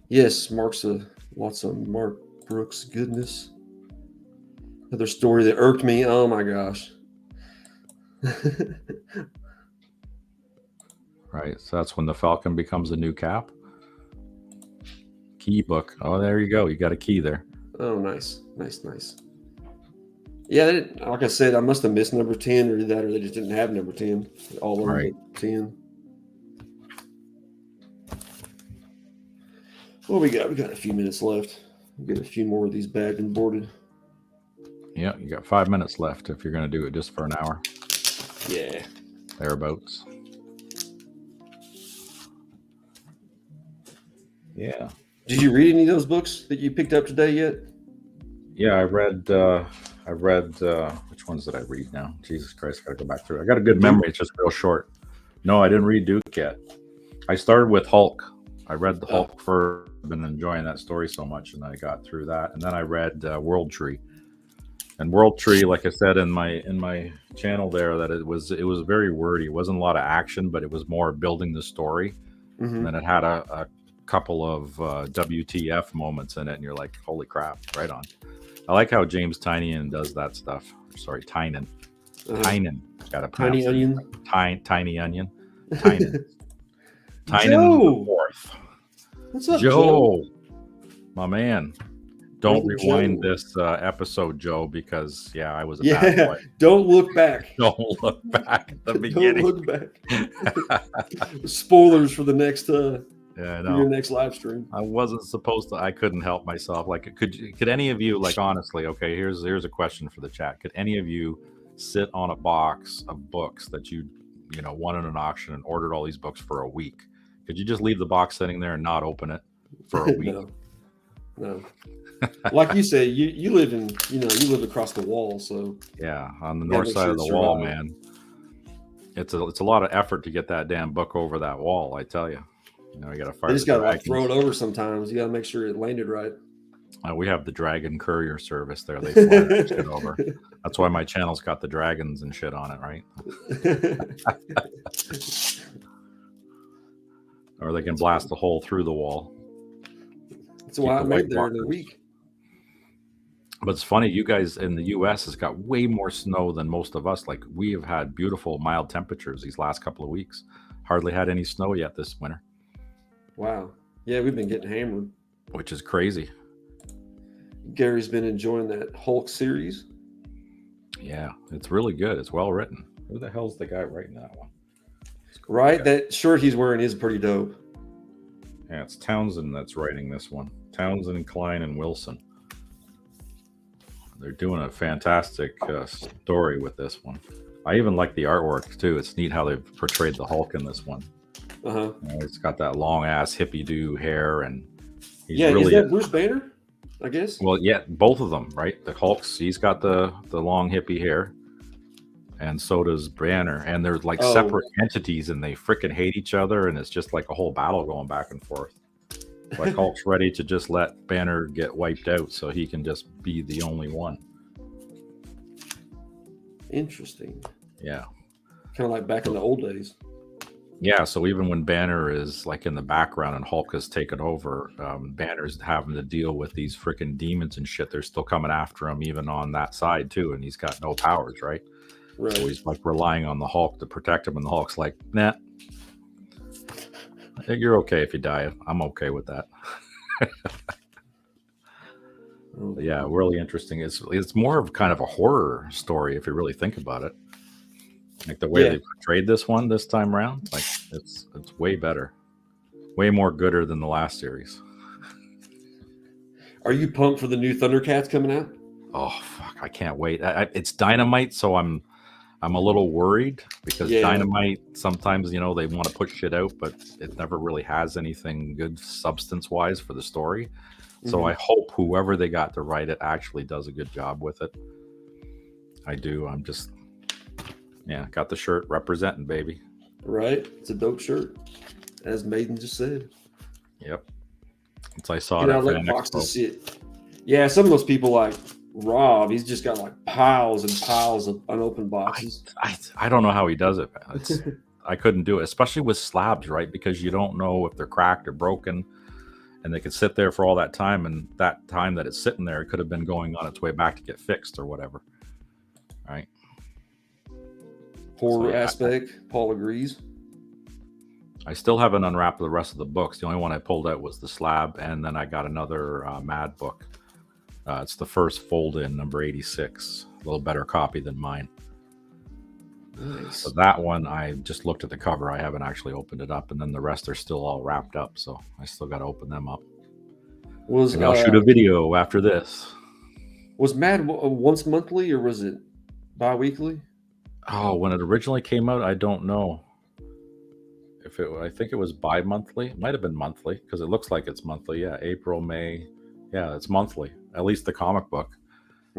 Yes, lots of Mark Brooks goodness. Another story that irked me. Oh my gosh. Right, so that's when the Falcon becomes a new Cap. Key book. Oh, there you go. You got a key there. Oh, nice. Yeah, like I said, I must have missed number 10 or that, or they just didn't have number 10. All of them 10. What we got? We got a few minutes left. We'll get a few more of these bagged and boarded. Yeah, you got 5 minutes left if you're going to do it just for an hour. Yeah. Thereabouts. Yeah. Did you read any of those books that you picked up today yet? Yeah, I read which ones did I read now? Jesus Christ, I gotta go back through. I got a good memory, it's just real short. No, I didn't read Duke yet. I started with Hulk. I read the Hulk first. I've been enjoying that story so much, and I got through that. And then I read World Tree. And World Tree, like I said in my channel there, that it was very wordy. It wasn't a lot of action, but it was more building the story. Mm-hmm. And then it had a couple of WTF moments in it, and you're like, holy crap, right on. I like how James Tynion does that stuff. Sorry, Tynan. Tynan. Got a Tiny Onion. Tiny Onion. Tynan. Tynan Joe! the fourth. What's up, Joe? My man. Don't Brother rewind Joe. this episode, Joe, because I was a bad boy. Don't look back. Don't look back at the beginning. Don't look back. Spoilers for the next yeah, I know. your next live stream. I wasn't supposed to. I couldn't help myself. Like, could any of you, like, honestly? Okay, here's a question for the chat. Could any of you sit on a box of books that you won at an auction and ordered all these books for a week? Could you just leave the box sitting there and not open it for a week? No. Like you say, you live in you live across the wall, so yeah, on the north side of the wall, man. It's a lot of effort to get that damn book over that wall. I tell you, you got to fire. You just got to like throw it over sometimes. You got to make sure it landed right. We have the Dragon Courier Service there. They fly that shit over. That's why my channel's got the dragons and shit on it, right? Or they can blast a hole through the wall. That's why I made there in a week. But it's funny, you guys in the U.S. has got way more snow than most of us. Like, we have had beautiful, mild temperatures these last couple of weeks. Hardly had any snow yet this winter. Wow. Yeah, we've been getting hammered. Which is crazy. Gary's been enjoying that Hulk series. Yeah, it's really good. It's well written. Who the hell's the guy writing that one? Right? That shirt he's wearing is pretty dope. Yeah, it's Townsend that's writing this one. Townsend, Klein, and Wilson. They're doing a fantastic story with this one. I even like the artwork too. It's neat how they've portrayed the Hulk in this one. Uh-huh. It's got that long ass hippie-do hair, and he's is that Bruce Banner? I guess. Well, yeah, both of them, right? The Hulk's, he's got the long hippie hair, and so does Banner. And they're like separate entities, and they freaking hate each other, and it's just like a whole battle going back and forth. Like, Hulk's ready to just let Banner get wiped out so he can just be the only one. Interesting. Yeah. Kind of like back in the old days. Yeah, so even when Banner is like in the background and Hulk has taken over, Banner's having to deal with these freaking demons and shit. They're still coming after him even on that side too, and he's got no powers, right? Right. So he's like relying on the Hulk to protect him, and the Hulk's like, nah. You're okay if you die. I'm okay with that. Yeah, really interesting. It's more of kind of a horror story if you really think about it. Like the way they portrayed this one this time around, like it's way better, way more gooder than the last series. Are you pumped for the new Thundercats coming out? Oh fuck, I can't wait. It's Dynamite, so I'm a little worried because Dynamite sometimes, they want to put shit out, but it never really has anything good substance-wise for the story. So I hope whoever they got to write it actually does a good job with it. I do. I'm just, got the shirt representing, baby. Right. It's a dope shirt, as Maiden just said. Yep. Once I saw that. Let Fox to see it. Yeah, some of those people like Rob, he's just got like piles and piles of unopened boxes. I don't know how he does it. I couldn't do it, especially with slabs, right? Because you don't know if they're cracked or broken, and they could sit there for all that time, and that time that it's sitting there, it could have been going on its way back to get fixed or whatever, right? Horror aspect, Paul agrees. I still haven't unwrapped the rest of the books. The only one I pulled out was the slab, and then I got another Mad book. It's the first fold-in, number 86. A little better copy than mine. Nice. So that one, I just looked at the cover. I haven't actually opened it up, and then the rest are still all wrapped up. So I still got to open them up. Maybe I'll shoot a video after this. Was Mad once monthly or was it bi-weekly? Oh, when it originally came out, I don't know. I think it was bi-monthly. It might have been monthly because it looks like it's monthly. Yeah, April, May. Yeah, it's monthly. At least the comic book.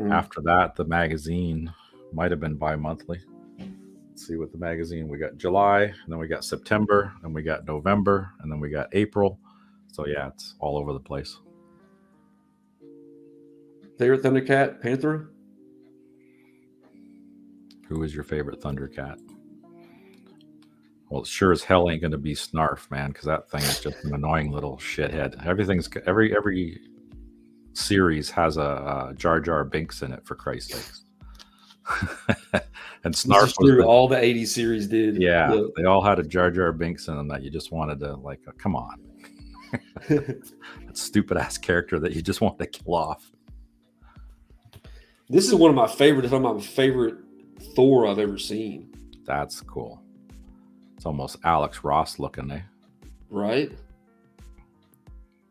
After that, the magazine might have been bi-monthly. Let's see what the magazine. We got July, and then we got September, and we got November, and then we got April. So yeah, it's all over the place. Favorite Thundercat, Panther? Who is your favorite Thundercat? Well, it sure as hell ain't going to be Snarf, man, because that thing is just an annoying little shithead. Every series has a Jar Jar Binks in it, for Christ's sakes. And Snarf was true. All the 80s series did. Yeah, they all had a Jar Jar Binks in them that you just wanted to come on. That stupid ass character that you just want to kill off. This is one of my favorite, if not my favorite Thor I've ever seen. That's cool. It's almost Alex Ross looking, eh? Right?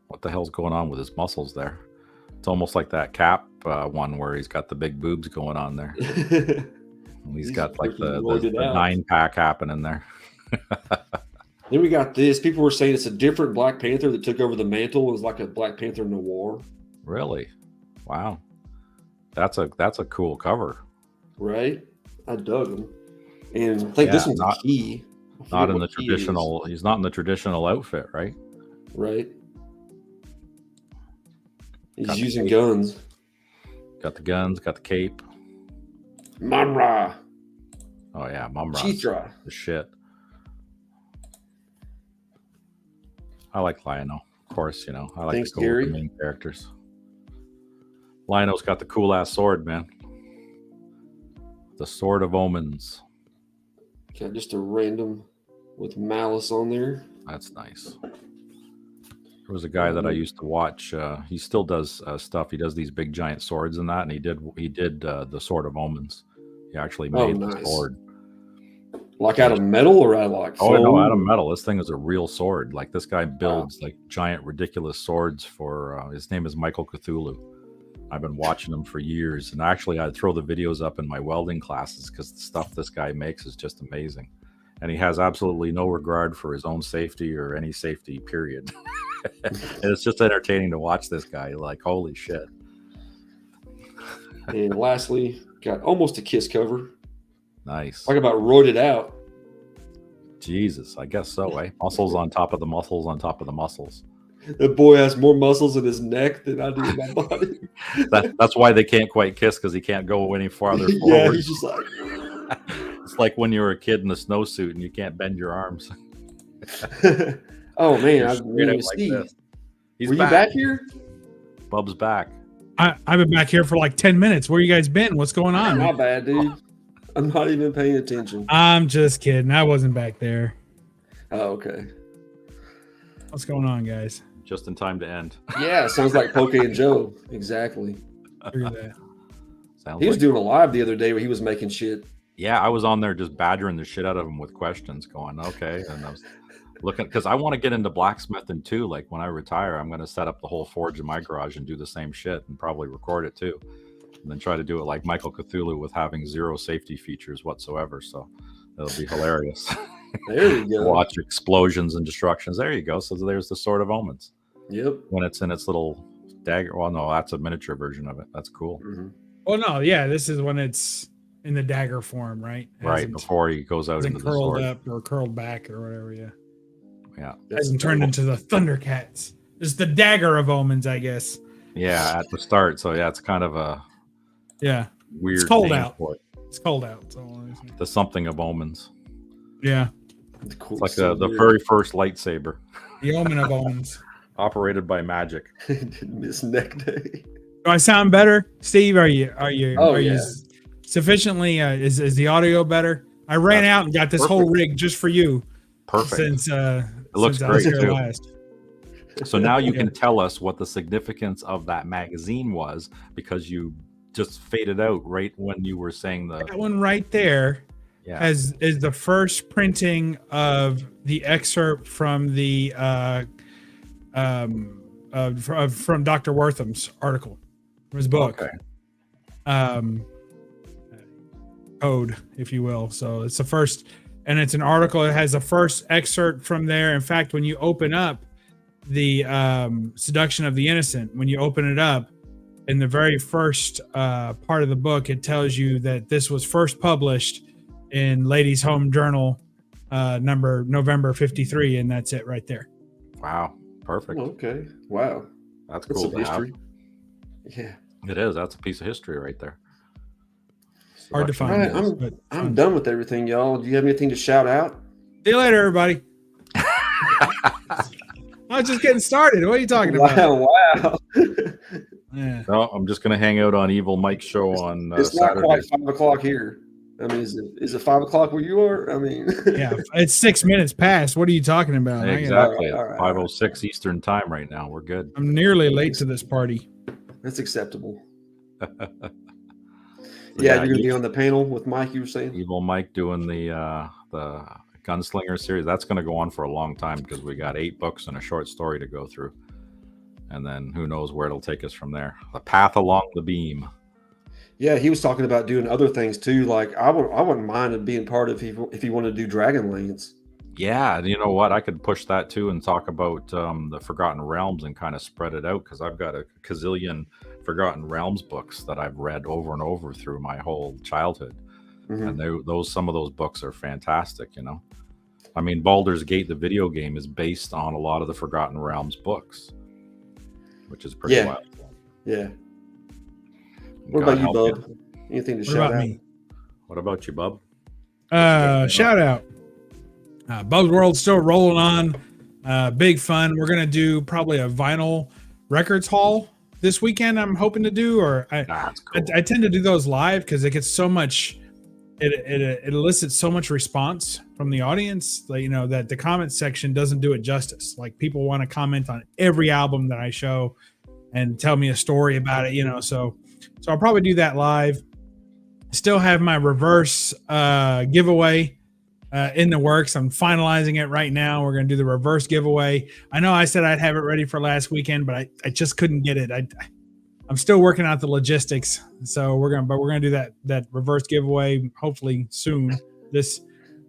What the hell's going on with his muscles there? It's almost like that Cap one where he's got the big boobs going on there. He's got like the 9-pack happening there. Then we got this. People were saying it's a different Black Panther that took over the mantle. It was like a Black Panther noir. Really? Wow. That's a cool cover. Right? I dug them. And I think this one's key. Not in the traditional. He's not in the traditional outfit, right? Right. He's using guns. Got the guns. Got the cape. Mumra. Oh yeah, Mumra. Chitra. The shit. I like Lion-O, of course. You know, I like the main characters. Lion-O's got the cool ass sword, man. The Sword of Omens. Got just a random with malice on there. That's nice. There was a guy that I used to watch. He still does stuff. He does these big giant swords and that, and he did the Sword of Omens. He actually made the sword. Like out of metal or out of like foam? Oh no, out of metal. This thing is a real sword. Like this guy builds like giant, ridiculous swords for. His name is Michael Cthulhu. I've been watching him for years, and actually, I throw the videos up in my welding classes because the stuff this guy makes is just amazing. And he has absolutely no regard for his own safety or any safety, period. And it's just entertaining to watch this guy. Like, holy shit. And lastly, got almost a Kiss cover. Nice. Talk about roided out. Jesus, I guess so, eh? Muscles on top of the muscles on top of the muscles. That boy has more muscles in his neck than I do in my body. That's why they can't quite kiss, because he can't go any farther forward. Yeah, he's just like... It's like when you were a kid in a snowsuit and you can't bend your arms. Oh, man. I really see. Were you back here? Bub's back. I've been back here for like 10 minutes. Where you guys been? What's going on? My bad, dude. I'm not even paying attention. I'm just kidding. I wasn't back there. Oh, okay. What's going on, guys? Just in time to end. Yeah, sounds like Poke and Joe. Exactly. That. He was doing a live the other day where he was making shit. Yeah, I was on there just badgering the shit out of him with questions, going, okay. And I was looking, because I want to get into blacksmithing too. Like when I retire, I'm going to set up the whole forge in my garage and do the same shit and probably record it too. And then try to do it like Michael Cthulhu with having zero safety features whatsoever. So that'll be hilarious. There you go. Watch explosions and destructions. There you go. So there's the Sword of Omens. Yep. When it's in its little dagger. Well, no, that's a miniature version of it. That's cool. Mm-hmm. Well, no, yeah, this is when it's in the dagger form, right? Right, before he goes out into the sword. Curled up or curled back or whatever, yeah. Yeah. Hasn't turned into the Thundercats. It's the dagger of omens, I guess. Yeah, at the start. So yeah, it's kind of a weird. It's cold name out. For it. It's cold out. So the something of omens. Yeah. It's like the very first lightsaber. The omen of omens. Operated by magic. Miss Neck Day. Do I sound better, Steve? Are you sufficiently? Is the audio better? I ran out and got this whole rig just for you. Perfect. Since it looks great too. Last. So now you can tell us what the significance of that magazine was, because you just faded out right when you were saying that one right there. Yeah. is the first printing of the excerpt from the from Dr. Wortham's article, from his book. Okay. Code, if you will. So it's the first and it's an article. It has the first excerpt from there. In fact, when you open up the Seduction of the Innocent, when you open it up, in the very first part of the book, it tells you that this was first published in Ladies' Home Journal number November 53, and that's it right there. Wow, perfect. Okay, wow, That's that's cool some to have. history. Yeah. It is. That's a piece of history right there. Hard to All find. right, those, I'm but I'm fun. done with everything, y'all. Do you have anything to shout out? See you later, everybody. I was just getting started. What are you talking about? Wow. Yeah. No, I'm just gonna hang out on Evil Mike's show on It's not Saturday. quite 5 o'clock here. I mean, is it 5 o'clock where you are? I mean, Yeah, it's 6 minutes past. What are you talking about? Exactly. All right, It's 5:06 Eastern time right now. We're good. I'm nearly late to this party. that's acceptable. So, Yeah, you're gonna be on the panel with Mike. You were saying? Evil Mike doing the Gunslinger series. That's going to go on for a long time because we got 8 books and a short story to go through, and then who knows where it'll take us from there. The Path Along the Beam. Yeah, he was talking about doing other things too. Like I wouldn't mind it being part of if he wanted to do Dragonlance. Yeah, and you know what? I could push that too and talk about the Forgotten Realms and kind of spread it out because I've got a gazillion Forgotten Realms books that I've read over and over through my whole childhood, Mhm. and some of those books are fantastic. You know, I mean, Baldur's Gate, the video game, is based on a lot of the Forgotten Realms books, which is pretty Yeah. wild. Yeah. What God about you, help Bub? Anything to What shout about out? me? What about you, Bub? Shout out. Bub's World's still rolling on. Big fun. We're gonna do probably a vinyl records haul this weekend. I'm hoping to do, or That's cool. I tend to do those live because it gets so much. It elicits so much response from the audience, like, you know, that the comment section doesn't do it justice. Like, people want to comment on every album that I show and tell me a story about it, you know. So I'll probably do that live. Still have my reverse giveaway in the works. I'm finalizing it right now. We're going to do the reverse giveaway. I know I said I'd have it ready for last weekend, but I just couldn't get it. I'm still working out the logistics. So we're gonna do that reverse giveaway hopefully soon, this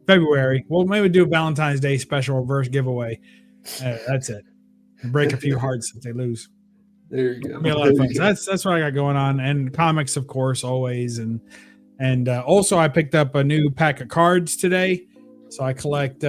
February. We'll maybe do a Valentine's Day special reverse giveaway. That's it. Break a few hearts if they lose. There you go. It'll be a lot of fun. So that's what I got going on, and comics, of course, always, and also I picked up a new pack of cards today. So I collect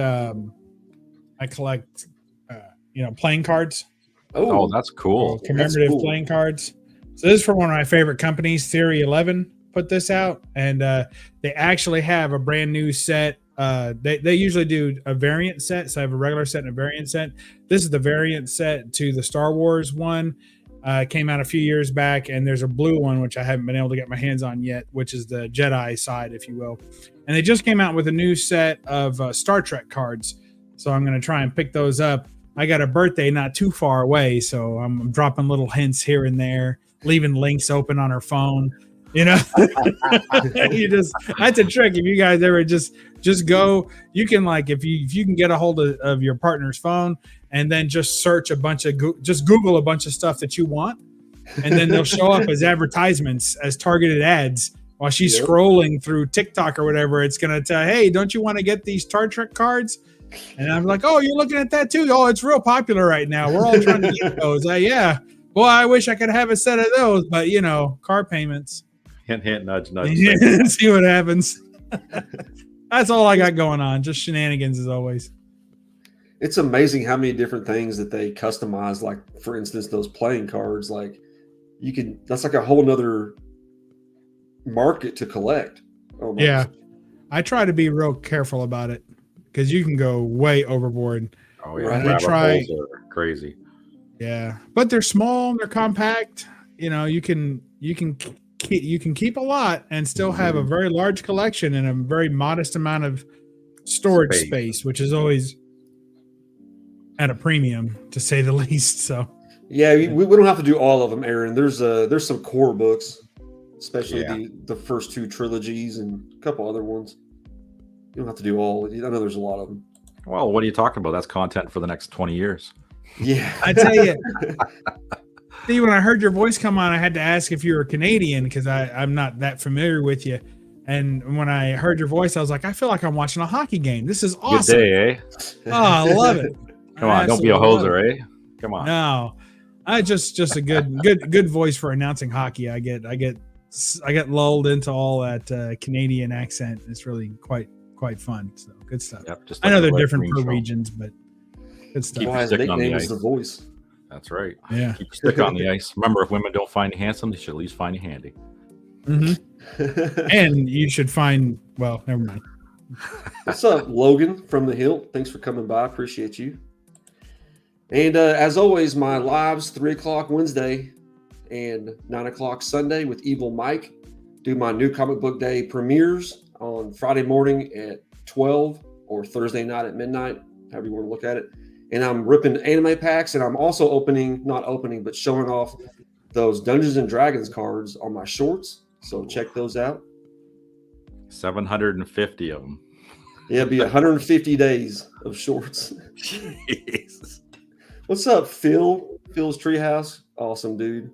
playing cards. Oh, that's cool. Commemorative cool. playing cards. So this is from one of my favorite companies, Theory 11 put this out, and they actually have a brand new set. They usually do a variant set, so I have a regular set and a variant set. This is the variant set to the Star Wars one. Came out a few years back, and there's a blue one which I haven't been able to get my hands on yet, which is the Jedi side, if you will. And they just came out with a new set of Star Trek cards, so I'm going to try and pick those up. I got a birthday not too far away, so I'm dropping little hints here and there, leaving links open on her phone. You know, that's a trick. If you guys ever just go, you can, like, if you can get a hold of your partner's phone and then just search just Google a bunch of stuff that you want, and then they'll show up as advertisements, as targeted ads while she's scrolling through TikTok or whatever. It's gonna tell, hey, don't you want to get these Star Trek cards? And I'm like, oh, you're looking at that too? Oh, it's real popular right now. We're all trying to get those. Yeah. Well, I wish I could have a set of those, but you know, car payments. Hint, hint, nudge, nudge. See what happens. That's all I got going on. Just shenanigans as always. It's amazing how many different things that they customize. Like, for instance, those playing cards. Like, that's like a whole nother market to collect. Almost. Yeah, I try to be real careful about it because you can go way overboard. Oh yeah, Right. rabbit Try- holes are crazy. Yeah, but they're small, they're compact. You know, you can keep a lot and still have a very large collection and a very modest amount of storage space, which is always at a premium, to say the least. So Yeah, we don't have to do all of them, Aaron. There's some core books, especially the first 2 trilogies and a couple other ones. You don't have to do all. I know there's a lot of them. Well, what are you talking about? That's content for the next 20 years. Yeah, I tell you, see, when I heard your voice come on, I had to ask if you were Canadian because I'm not that familiar with you. And when I heard your voice, I was like, I feel like I'm watching a hockey game. This is Good awesome. day, eh? Oh, I love it. Come on, don't be a hoser, eh? Come on. No, I just a good voice for announcing hockey. I get lulled into all that Canadian accent. It's really quite fun. So good stuff. Yep, just I know the they're different Livestream per show. regions, but good stuff. Keep Why his sticking on the nickname is ice. the voice. That's right. Yeah. Keep your stick on the ice. Remember, if women don't find you handsome, they should at least find you handy. And you should find. Well, never mind. What's up, Logan from the Hill? Thanks for coming by. Appreciate you. And as always, my lives 3:00 Wednesday and 9:00 Sunday with Evil Mike. Do my new comic book day premieres on Friday morning at 12 or Thursday night at midnight, however you want to look at it. And I'm ripping anime packs, and I'm also but showing off those Dungeons and Dragons cards on my shorts. So check those out. 750 of them. Yeah, it'll be 150 days of shorts. Jeez. What's up, Phil? Phil's Treehouse. Awesome, dude.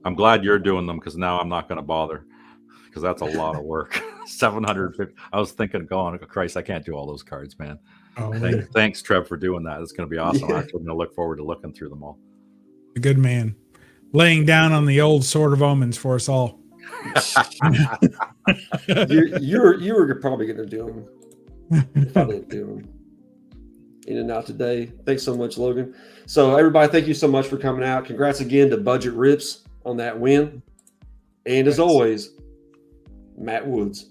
I'm glad you're doing them because now I'm not going to bother because that's a lot of work. 750. I was thinking, going, Christ, I can't do all those cards, man. Oh, Thanks, Trev, for doing that. It's going to be awesome. Yeah. I'm actually going to look forward to looking through them all. a good man, laying down on the old Sword of Omens for us all. You were probably going to do them if I didn't do them. In and out today. Thanks so much, Logan. So everybody, thank you so much for coming out. Congrats again to Budget Rips on that win. And as always, Matt Woods.